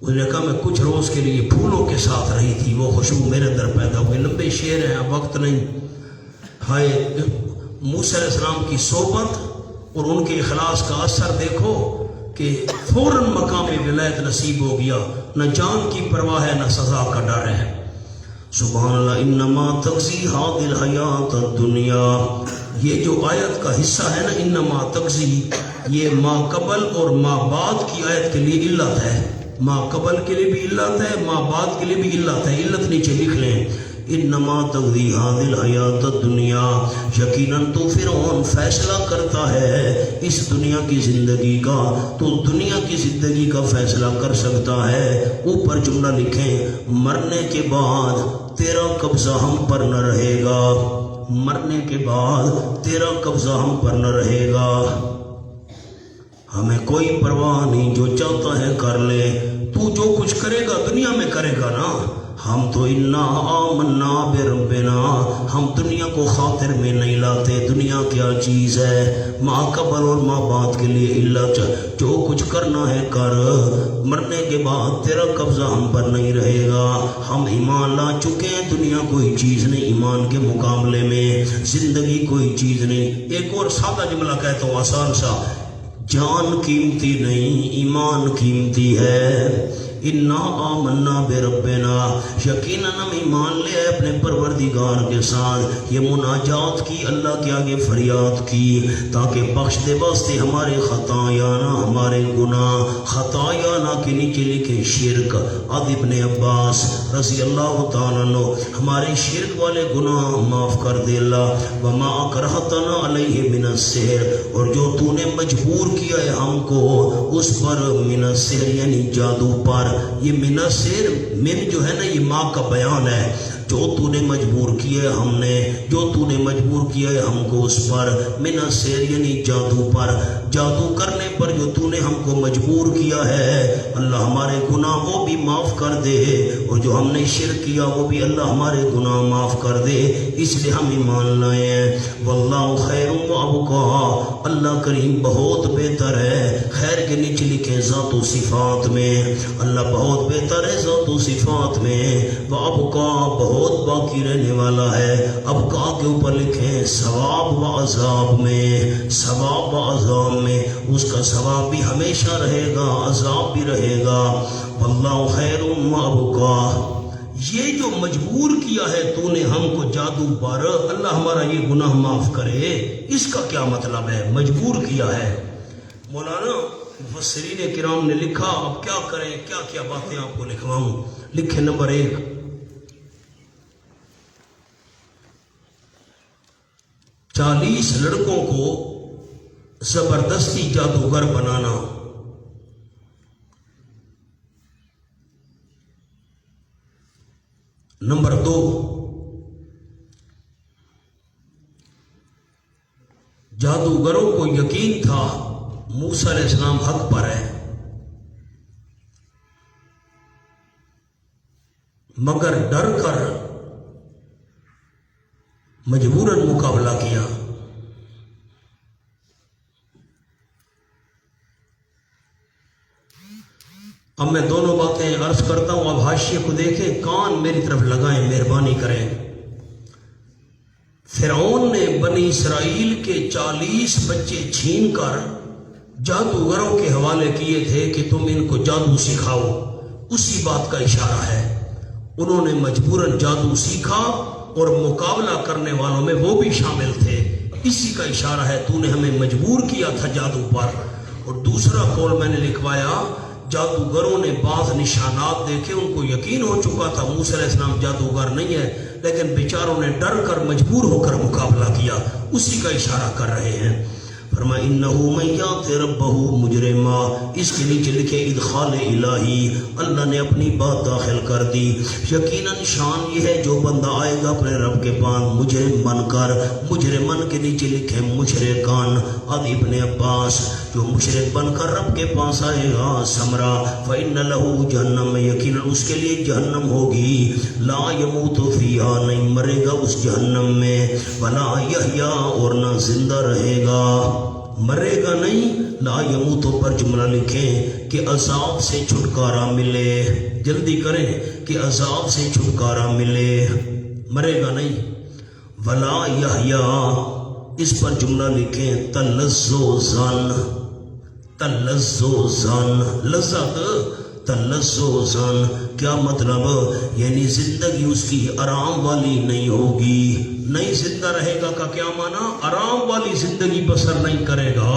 اس نے کہا میں کچھ روز کے لیے پھولوں کے ساتھ رہی تھی، وہ خوشبو میرے اندر پیدا ہوئی۔ لمبے شعر ہیں، وقت نہیں۔ ہائے موسیٰ علیہ السلام کی صحبت اور ان کے اخلاص کا اثر دیکھو کہ فوراً مقام ولایت نصیب ہو گیا، نہ جان کی پرواہ ہے نہ سزا کا ڈر ہے۔ سبحان اللہ۔ انما تقضی هذه الحیات الدنیا، یہ جو آیت کا حصہ ہے نا انما تقضی، یہ ما قبل اور ما بعد کی آیت کے لیے علت ہے۔ ما قبل کے لیے بھی علت ہے، ما بعد کے لیے بھی علت ہے۔ علت نیچے لکھ لیں، انما تقضی هذه الحیات الدنیا، یقیناً تو فرعون فیصلہ کرتا ہے اس دنیا کی زندگی کا، تو دنیا کی زندگی کا فیصلہ کر سکتا ہے۔ اوپر جملہ لکھیں، مرنے کے بعد تیرا قبضہ ہم پر نہ رہے گا، مرنے کے بعد تیرا قبضہ ہم پر نہ رہے گا، ہمیں کوئی پرواہ نہیں، جو چاہتا ہے کر لے، تو جو کچھ کرے گا دنیا میں کرے گا نا۔ ہم تو انا آمنا بربنا، ہم دنیا کو خاطر میں نہیں لاتے۔ دنیا کیا چیز ہے؟ ما قبل اور ما بعد کے لیے علت، جو کچھ کرنا ہے کر، مرنے کے بعد تیرا قبضہ ہم پر نہیں رہے گا، ہم ایمان لا چکے ہیں، دنیا کوئی چیز نہیں ایمان کے مقابلے میں، زندگی کوئی چیز نہیں۔ ایک اور سادہ جملہ کہتا ہوں آسان سا، جان قیمتی نہیں ایمان قیمتی ہے۔ انا آمنا بربنا، یقیناً ہم ایمان لے آئے اپنے پروردگار کے ساتھ۔ یہ مناجات کی، اللہ کے آگے فریاد کی تاکہ بخش دے واسطے ہمارے خطایانا، ہمارے گناہ۔ خطایانا کے نیچے لکھے شرک۔ اب ابن عباس رضی اللہ تعالیٰ عنہ، ہمارے شرک والے گناہ معاف کر دے اللہ۔ وما اکرہتنا علیہ من السحر، اور جو تو نے مجبور کیا ہے ہم کو اس پر، من السحر یعنی جادو پر۔ یہ من السحر، من جو ہے نا یہ ماں کا بیان ہے، جو تو نے مجبور کیا ہے ہم نے، جو تو نے مجبور کیا ہے ہم کو اس پر، من السحر یعنی جادو پر، جادو کرنے پر جو تو نے ہم کو مجبور کیا ہے اللہ ہمارے گناہ وہ بھی معاف کر دے، اور جو ہم نے شرک کیا وہ بھی اللہ ہمارے گناہ معاف کر دے، اس لیے ہم ایمان لائے ہیں۔ واللہ خیر و ابقا، اللہ کریم بہت بہتر ہے، خیر کے نیچے لکھیں ذات و صفات میں، اللہ بہت بہتر ہے ذات و صفات میں، وہ ابقا بہت باقی رہنے والا ہے، ابقا کے اوپر لکھیں ثواب و عذاب میں، ثواب و عذاب میں، اس کا ثواب بھی ہمیشہ رہے گا، عذاب بھی رہے گا۔ واللہ خیر و ابقا، یہ جو مجبور کیا ہے تو نے ہم کو جادو پر، اللہ ہمارا یہ گناہ معاف کرے، اس کا کیا مطلب ہے؟ مجبور کیا ہے۔ مولانا مفسرین کرام نے لکھا، اب کیا کریں، کیا کیا باتیں آپ کو لکھواؤں۔ لکھے نمبر 1، 40 لڑکوں کو زبردستی جادوگر بنانا۔ نمبر 2، جادوگروں کو یقین تھا موسیٰ علیہ السلام حق پر ہے، مگر ڈر کر مجبوراً مقابلہ کیا۔ اب میں دونوں باتیں عرض کرتا ہوں، اب حاشیے کو دیکھیں، کان میری طرف لگائیں، مہربانی کریں۔ فرعون نے بنی اسرائیل کے 40 بچے چھین کر جادوگروں کے حوالے کیے تھے کہ تم ان کو جادو سکھاؤ، اسی بات کا اشارہ ہے۔ انہوں نے مجبوراً جادو سیکھا اور مقابلہ کرنے والوں میں وہ بھی شامل تھے، اسی کا اشارہ ہے تو نے ہمیں مجبور کیا تھا جادو پر۔ اور دوسرا قول میں نے لکھوایا، جادوگروں نے بعض نشانات دیکھے، ان کو یقین ہو چکا تھا موسیٰ علیہ السلام جادوگر نہیں ہے، لیکن بیچاروں نے ڈر کر مجبور ہو کر مقابلہ کیا، اسی کا اشارہ کر رہے ہیں۔ فرمایا انہو من یات ربہ مجرما، اس کے نیچے لکھے ادخال الہی، اللہ نے اپنی بات داخل کر دی۔ یقیناً شان یہ ہے جو بندہ آئے گا اپنے رب کے پاس مجرم بن کر، مجرمن کے نیچے لکھے مشرکان، اب ابن عباس جو مشرک بن کر رب کے پاس آئے گا سمرا فإن لہ جہنم، یقیناً اس کے لیے جہنم ہوگی، لا یموت فیہا، نہیں مرے گا اس جہنم میں، ولا یحییٰ، اور نہ زندہ رہے گا، مرے گا نہیں۔ لا یموت پر جملہ لکھیں کہ عذاب سے چھٹکارا ملے، جلدی کریں کہ عذاب سے چھٹکارا ملے، مرے گا نہیں۔ ولا یحییٰ، اس پر جملہ لکھیں تلذذن، تلذذن، لذت، تلذذن، کیا مطلب؟ یعنی زندگی اس کی آرام والی نہیں ہوگی، نہیں زندہ رہے گا کا کیا معنی؟ آرام والی زندگی بسر نہیں کرے گا،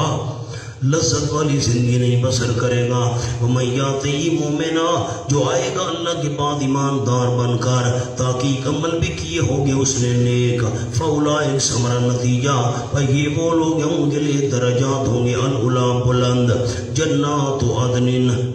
لذت والی زندگی نہیں بسر کرے گا۔ وَمَن یَأْتِهِ مُؤْمِنًا، جو آئے گا اللہ کے بعد ایماندار بن کر، تاکہ عمل بھی کیے ہوں گے اس نے نیک، فَأُولَٰئِکَ ثمرہ نتیجہ، یہ وہ لوگ ہیں ان کے لیے درجات ہوں گے العلا، بلند، جنات عدن،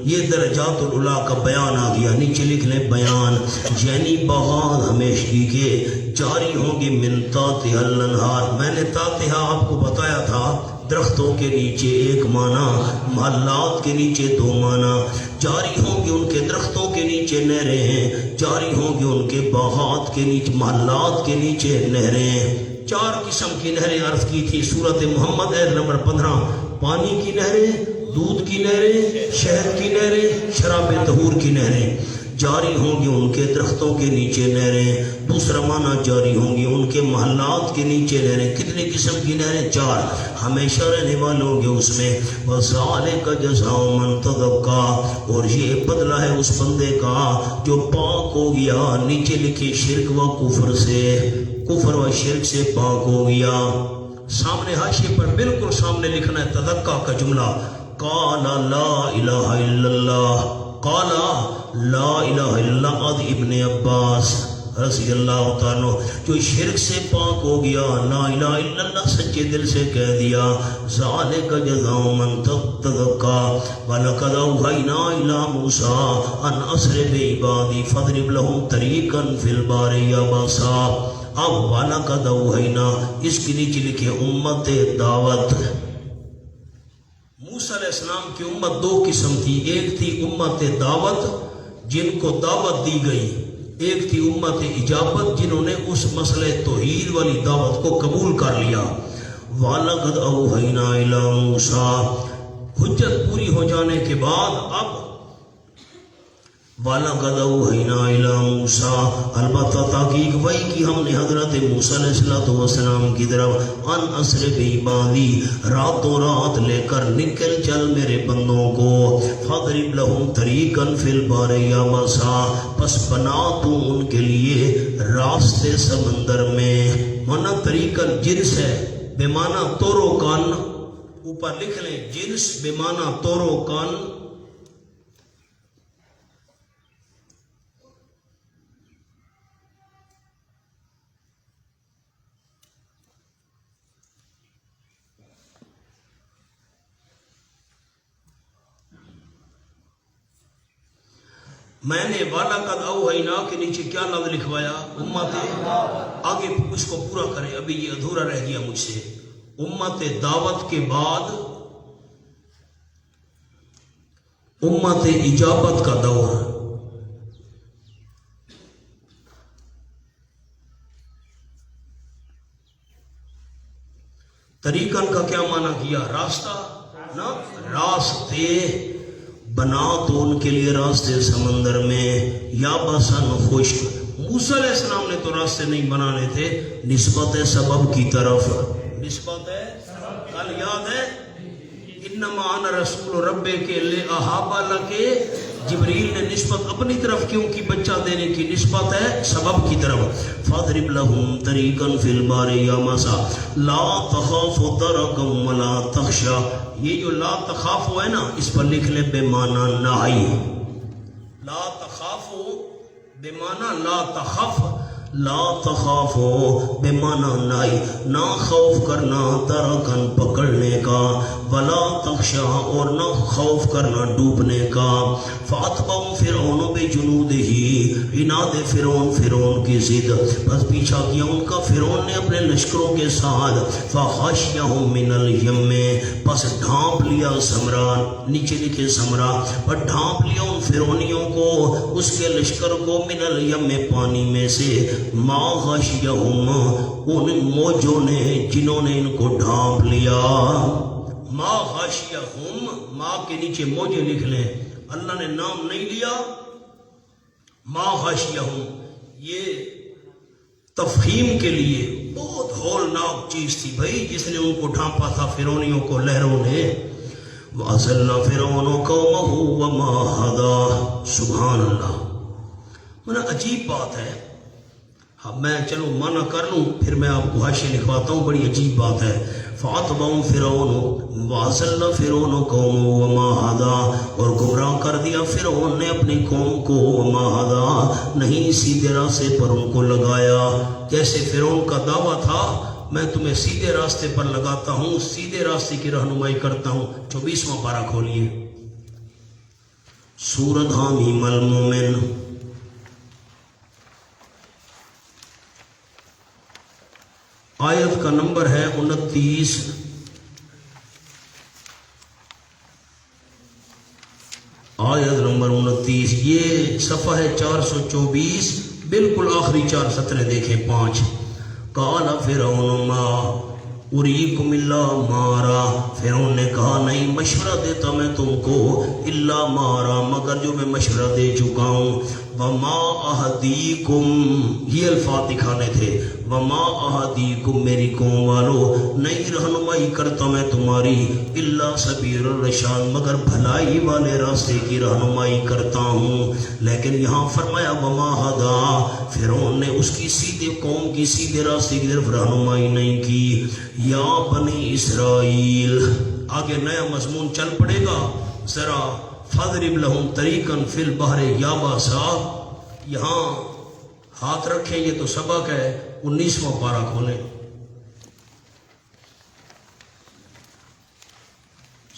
یہ درجات العلا کا بیان آ گیا، نیچے لکھ لیں بیان، یعنی باغات ہمیشگی کے جاری ہوں گے من تحتہا الانہار۔ میں نے تحتہا آپ کو بتایا تھا، درختوں کے نیچے ایک معنی، محلات کے نیچے دو معنی، جاری ہوں گے ان کے درختوں کے نیچے نہریں ہیں، جاری ہوں گے ان کے باغات کے نیچے، محلات کے نیچے نہریں۔ 4 قسم کی نہریں عرض کی تھی سورۃ محمد آیت نمبر 15، پانی کی نہریں، دودھ کی نہریں، شہد کی نہریں، شراب طہور کی نہریں، جاری ہوں گی ان کے درختوں کے نیچے نہریں۔ دوسرا معنی جاری ہوں گی ان کے محلات کے نیچے نہریں۔ کتنی قسم کی نہریں؟ 4، ہمیشہ رہنے والے ہوں گے اس میں۔ وَذَلِكَ جَزَاءُ مَن تَزَكَّىٰ، اور یہ بدلہ ہے اس بندے کا جو پاک ہو گیا، نیچے لکھی شرک و کفر سے، کفر و شرک سے پاک ہو گیا۔ سامنے حاشیے پر بالکل سامنے لکھنا ہے تذکّا کا جملہ، قَالَ لَا إِلَٰهَ إِلَّا اللَّهُ، قَالَ لا الہ الا اللہ، عد ابن عباس رضی اللہ تعالیٰ، جو شرک سے پاک ہو گیا، لا الہ الا اللہ سچے دل سے کہہ دیا، ذالک جزاء من تزکیٰ، وَلَقَدْ أَوْحَيْنَا إِلَىٰ مُوسَىٰ أَنْ أَسْرِ بِعِبَادِي فَاضْرِبْ لَهُمْ طَرِيقًا فِي الْبَحْرِ يَبَسًا۔ اب وَلَقَدْ أَوْحَيْنَا، اس کے نیچے لکھے امت دعوت۔ موسیٰ علیہ السلام کی امت 2 قسم تھی، ایک تھی امت دعوت جن کو دعوت دی گئی، ایک تھی امت اجابت جنہوں نے اس مسئلہ توحید والی دعوت کو قبول کر لیا۔ وَلَقَدْ أَوْحَيْنَا إِلَىٰ مُوسَىٰ، حجت پوری ہو جانے کے بعد اب وَلَقَدْ أَوْحَيْنَا إِلَىٰ مُوسَىٰ، البتہ تحقیق وحی کی ہم نے حضرت موسیٰ علیہ السلام کی طرف، ان اسر بعبادی، راتوں رات لے کر نکل چل میرے بندوں کو، فَاضْرِبْ لَهُمْ طَرِيقًا فِي الْبَحْرِ يَبَسًا، پس بنا تو ان کے لیے راستے سمندر میں۔ معنی طریقہ جنس ہے، بے معنی طور و کان، اوپر لکھ لیں جنس بے معنی طور و کان۔ میں نے وَلَقَدْ أَوْحَيْنَا کے نیچے کیا لفظ لکھوایا؟ امت، آگے اس کو پورا کریں، ابھی یہ ادھورا رہ گیا مجھ سے۔ امت دعوت کے بعد امت اجابت کا دور، طریقن کا کیا معنی کیا؟ راستہ، نا راستے، بنا تو ان کے لیے راستے سمندر میں یا بسن خشک. موسیٰ علیہ السلام نے تو راستے نہیں بنانے تھے، نسبت ہے سبب کی طرف، نسبت ہے. کل یاد ہے انما انا رسول رب کے لے احابا لکے، جبریل نے نسبت اپنی طرف کیوں کی؟ بچہ دینے کی نسبت ہے سبب کی طرف. فاضرب لهم طریقا فی البحر یابسا لا تخاف درکا ولا تخشا. یہ جو لا تخاف ہے نا، اس پر لکھ لے بے معنی نہی. لا تخاف بے معنی لا تخف، لا تخافو بے معنی نائی، نہ خوف کرنا ترکن پکڑنے کا، ولا تخشا اور نہ خوف کرنا ڈوبنے کا. فاتبعوا فرعون بجنودہ، عناد فرعون کی ضد، بس پیچھا کیا ان کا فرعون نے اپنے لشکروں کے ساتھ. فغشیہم من الیم، پس ڈھانپ لیا سمرا، نیچے لکھے سمرا، پر ڈھانپ لیا ان فرعونیوں کو، اس کے لشکر کو، من الیم پانی میں سے، ما غشیہم ان موجوں نے جنہوں نے ان کو ڈھانپ لیا. ما غشیہم، ما کے نیچے موجے لکھ لیں، اللہ نے نام نہیں لیا. ما غشیہم یہ تفہیم کے لیے بہت ہولناک چیز تھی بھائی، جس نے ان کو ڈھانپا تھا فرعونیوں کو، لہروں نے. وَأَضَلَّ فِرْعَوْنُ قَوْمَهُ وَمَا هَدَىٰ. سبحان اللہ. منا عجیب بات ہے. اب میں چلو منع کر لوں، پھر میں آپ کو حاشیہ لکھواتا ہوں، بڑی عجیب بات ہے. فَأَتْبَعَهُمْ فِرْعَوْنُ وَأَضَلَّ فِرْعَوْنُ قَوْمَهُ وَمَا هَدَىٰ، اور گمراہ کر دیا فرعون نے اپنی قوم کو، وَمَا هَدَىٰ نہیں سیدھے راستے پر ان کو لگایا. جیسے فرعون کا دعویٰ تھا میں تمہیں سیدھے راستے پر لگاتا ہوں، سیدھے راستے کی رہنمائی کرتا ہوں. 24واں پارہ کھولیے، سورۃ حامیم المومن. آیت کا نمبر ہے 29. آیت نمبر 29، یہ صفحہ ہے 424، بالکل آخری 4 سطریں دیکھیں. 5 قال فرعون ما اریکم الا ما ارا، فرعون نے کہا نہیں مشورہ دیتا میں تم کو، الا ما ارا مگر جو میں مشورہ دے چکا ہوں. وما اہدیکم، یہ الفاظ دکھانے تھے، وما اہدیکم میری قوم والو نہیں رہنمائی کرتا میں تمہاری، الا سبیل الرشاد مگر بھلائی والے راستے کی رہنمائی کرتا ہوں. لیکن یہاں فرمایا وما ہدا، فرعون نے اس کی سیدھے قوم کی سیدھے راستے کی طرف رہنمائی نہیں کی. یا بنی اسرائیل، آگے نیا مضمون چل پڑے گا ذرا. فَاضْرِبْ لَهُمْ طَرِيقًا فِي الْبَحْرِ يَابَسًا، یہاں ہاتھ رکھیں، یہ تو سبق ہے. 19واں پارہ کھولیں،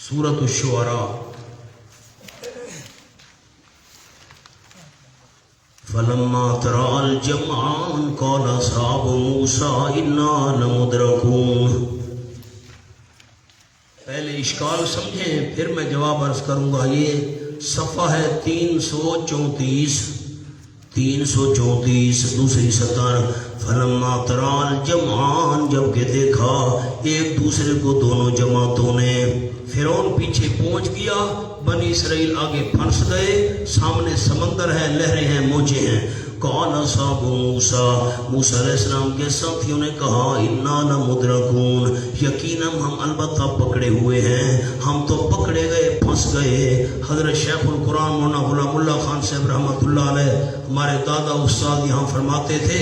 سورۃ الشعراء. فَلَمَّا تَرَأَى الْجَمْعَانِ قَالَ أَصْحَابُ مُوسَىٰ إِنَّا لَمُدْرَكُونَ. پہلے اشکال سمجھیں پھر میں جواب عرض کروں گا. یہ صفحہ ہے 334، 334 دوسری سطر. فلما ترى الجمعان، جب کہ دیکھا ایک دوسرے کو دونوں جماعتوں نے. فرعون پیچھے پہنچ گیا، بنی اسرائیل آگے پھنس گئے، سامنے سمندر ہے، لہریں ہیں، موجیں ہیں. قال اصحاب موسیٰ، موسیٰ علیہ السلام کے ساتھیوں نے کہا انا لمدرکون، یقیناً ہم البتہ پکڑے ہوئے ہیں، ہم تو پکڑے گئے، پھنس گئے. حضرت شیخ القرآن مولانا غلام اللہ خان صاحب رحمۃ اللہ علیہ، ہمارے دادا استاد یہاں فرماتے تھے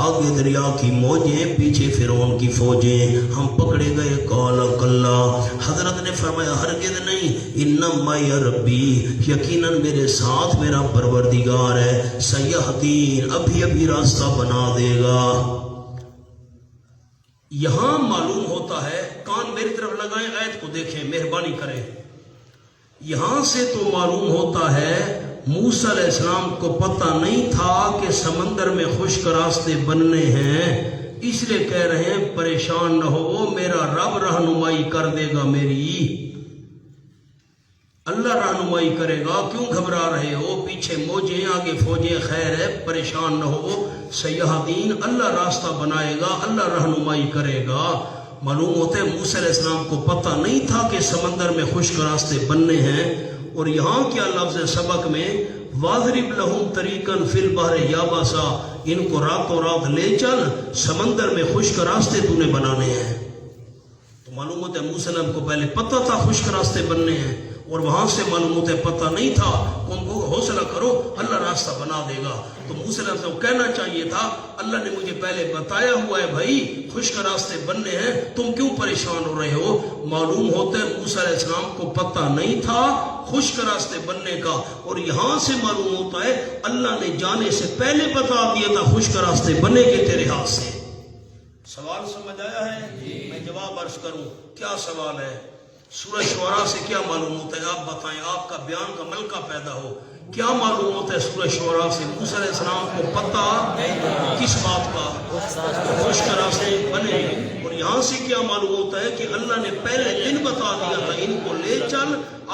آگے دریا کی موجیں، پیچھے فرعون کی فوجیں، ہم پکڑے گئے. قال کلا، حضرت نے فرمایا ہرگز نہیں، انما ربی، یقیناً میرے ساتھ میرا پروردگار ہے، سیہدین، ابھی ابھی راستہ بنا دے گا. یہاں معلوم ہوتا ہے، کان میری طرف لگائیں، آیت کو دیکھیں، مہربانی کریں. یہاں سے تو معلوم ہوتا ہے موسیٰ علیہ السلام کو پتہ نہیں تھا کہ سمندر میں خشک راستے بننے ہیں، اس لیے کہہ رہے ہیں پریشان نہ ہو، میرا رب رہنمائی کر دے گا، میری اللہ رہنمائی کرے گا. کیوں گھبرا رہے ہو؟ پیچھے موجیں، آگے فوجیں، خیر ہے، پریشان نہ ہو. سیہدین، اللہ راستہ بنائے گا، اللہ رہنمائی کرے گا. معلوم ہوتا ہے موسیٰ علیہ السلام کو پتہ نہیں تھا کہ سمندر میں خشک راستے بننے ہیں. اور یہاں کیا لفظ ہے سبق میں واضرب لہم طریقاً فی البحر یابسا، ان کو راتوں رات لے چل سمندر میں خشک راستے تو نے بنانے ہیں۔ تو معلوم ہوتا ہے موسیٰ علیہ السلام کو پہلے پتہ تھا خشک راستے بننے ہیں، اور وہاں سے معلوم ہوتا ہے پتہ نہیں تھا، ان کو حوصلہ کرو اللہ راستہ بنا دے گا۔ تو موسیٰ علیہ السلام کو کہنا چاہیے تھا اللہ نے مجھے پہلے بتایا ہوا ہے بھائی خشک راستے بننے ہیں، تم کیوں پریشان ہو رہے ہو؟ معلوم ہوتا ہے موسیٰ علیہ السلام کو پتہ نہیں تھا خشک راستے بننے کا، اور یہاں سے معلوم ہوتا ہے اللہ نے جانے سے پہلے بتا دیا تھا خشک راستے بنے گے تیرے ہاتھ سے۔ سوال سمجھ آیا ہے؟ میں جواب عرض کروں، کیا سوال ہے؟ سورہ شعراء سے کیا معلوم ہوتا ہے؟ آپ بتائیں، آپ کا بیان کا ملکہ پیدا ہو، کیا معلوم ہوتا ہے سورہ شعراء سے؟ موسیٰ علیہ السلام کو پتہ کس بات کا؟ خشک راستے بنے۔ اور یہاں سے کیا معلوم ہوتا ہے کہ اللہ نے پہلے دن بتا دیا تھا ان کو لے چل،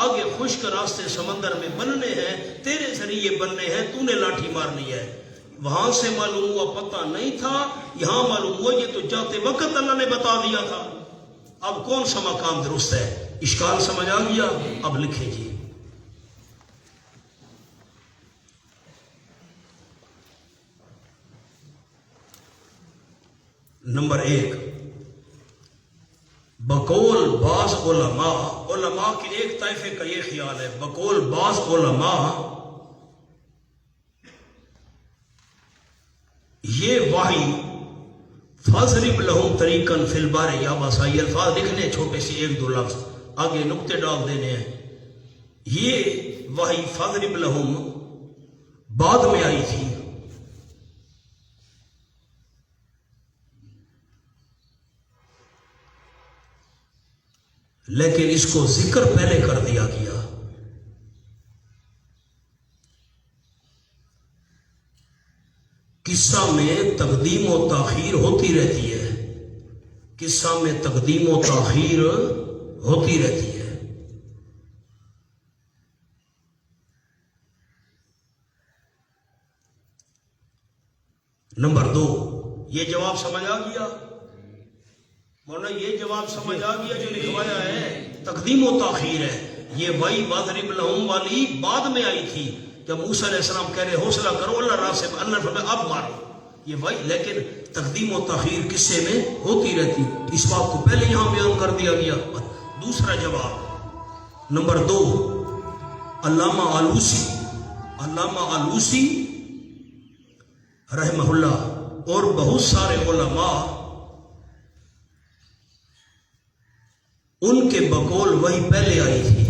آگے خشک راستے سمندر میں بننے ہیں، تیرے ذریعے بننے ہیں، تو نے لاٹھی مارنی ہے۔ وہاں سے معلوم ہوا پتہ نہیں تھا، یہاں معلوم ہوا یہ تو جاتے وقت اللہ نے بتا دیا تھا۔ اب کون سا مقام درست ہے؟ اشکال سمجھ آ گیا؟ اب لکھیں جی۔ نمبر 1، بقول بعض علماء کے ایک طائفے کا یہ خیال ہے، بقول بعض علماء یہ وحی فاضرب لہم طریقاً فی البحر یابسا، یہ الفاظ لکھنے چھوٹے سے ایک دو لفظ آگے نقطے ڈال دینے ہیں۔ یہ وحی فاضرب لہم بعد میں آئی تھی، لیکن اس کو ذکر پہلے کر دیا گیا۔ قصہ میں تقدیم و تاخیر ہوتی رہتی ہے، قصہ میں تقدیم و تاخیر ہوتی رہتی ہے۔ نمبر 2، یہ جواب سمجھ آ گیا؟ مولانا یہ جواب سمجھ آ گیا جو لکھوایا ہے تقدیم و تاخیر ہے۔ یہ وہی واضرب لہم والی بعد میں آئی تھی، جب موسیٰ علیہ السلام کہہ رہے حوصلہ کرو اللہ راہ سے، اللہ فرمایا اب مارو، یہ وہی، لیکن تقدیم و تاخیر قصے میں ہوتی رہتی، اس بات کو پہلے یہاں بیان کر دیا گیا۔ دوسرا جواب نمبر 2، علامہ آلوسی رحمہ اللہ اور بہت سارے علماء ان کے بقول وہی پہلے آئی تھی،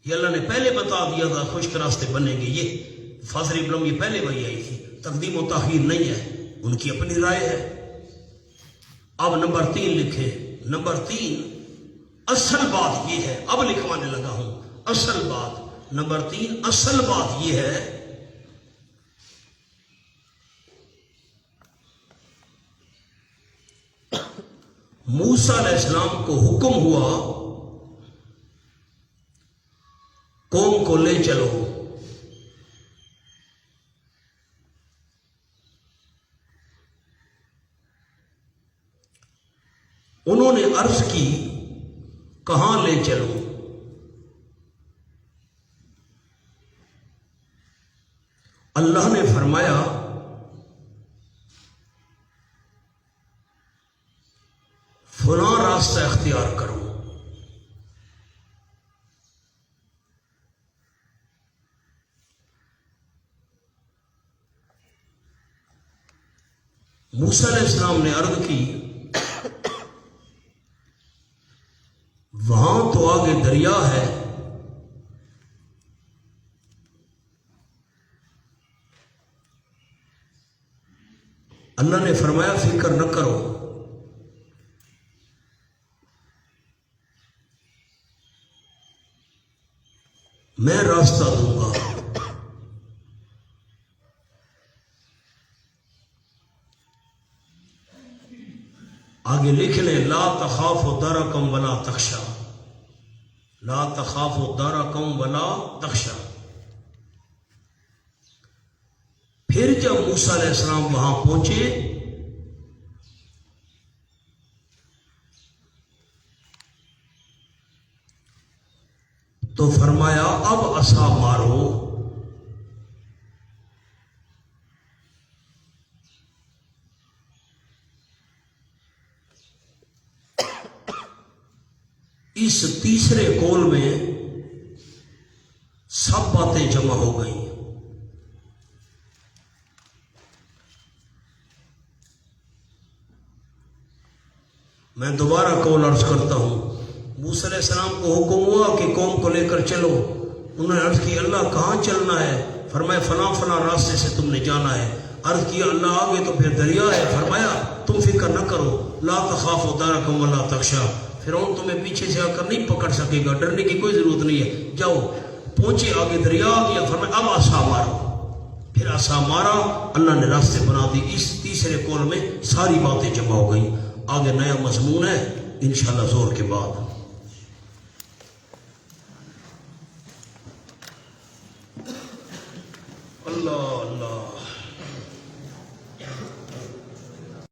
یہ اللہ نے پہلے بتا دیا تھا خشک راستے بنیں گے، یہ فاضرب لہم یہ پہلے وہی آئی تھی، تقدیم و تاخیر نہیں ہے، ان کی اپنی رائے ہے۔ اب نمبر 3 لکھے، نمبر 3 اصل بات یہ ہے، اب لکھوانے لگا ہوں اصل بات۔ نمبر 3 اصل بات یہ ہے موسیٰ علیہ السلام کو حکم ہوا قوم کو لے چلو، انہوں نے عرض کی کہاں لے چلو؟ اللہ نے فرمایا فلاں راستہ اختیار کرو۔ موسیٰ علیہ السلام نے عرض کی وہاں تو آگے دریا ہے، اللہ نے فرمایا فکر نہ کرو، میں راستہ دوں گا۔ آگے لکھ لیں لا تخافوا درکم ولا تخشا، لا تخافوا درکم ولا تخشا۔ پھر جب موسیٰ علیہ السلام وہاں پہنچے تو فرمایا اب عصا مارو. اس تیسرے قول میں سب باتیں جمع ہو گئیں. میں دوبارہ قول عرض کرتا ہوں. موسیٰ علیہ السلام کو حکم ہوا کہ قوم کو لے کر چلو. انہوں نے عرض کی اللہ کہاں چلنا ہے؟ فرمایا فلاں فلاں راستے سے تم نے جانا ہے. عرض کیا اللہ آگے تو پھر دریا ہے. فرمایا تم فکر نہ کرو، لا تخافوا دارکم ولا تخشا. فرعون تمہیں پیچھے سے آ کر نہیں پکڑ سکے گا، ڈرنے کی کوئی ضرورت نہیں ہے. جاؤ. پہنچے آگے دریا آ گیا. فرمایا اب عصا مارو. پھر عصا مارا، اللہ نے راستے بنا دی. اس تیسرے قول میں ساری باتیں جمع ہو گئی. آگے نیا مضمون ہے انشاءاللہ زور کے بعد. اللہ اللہ.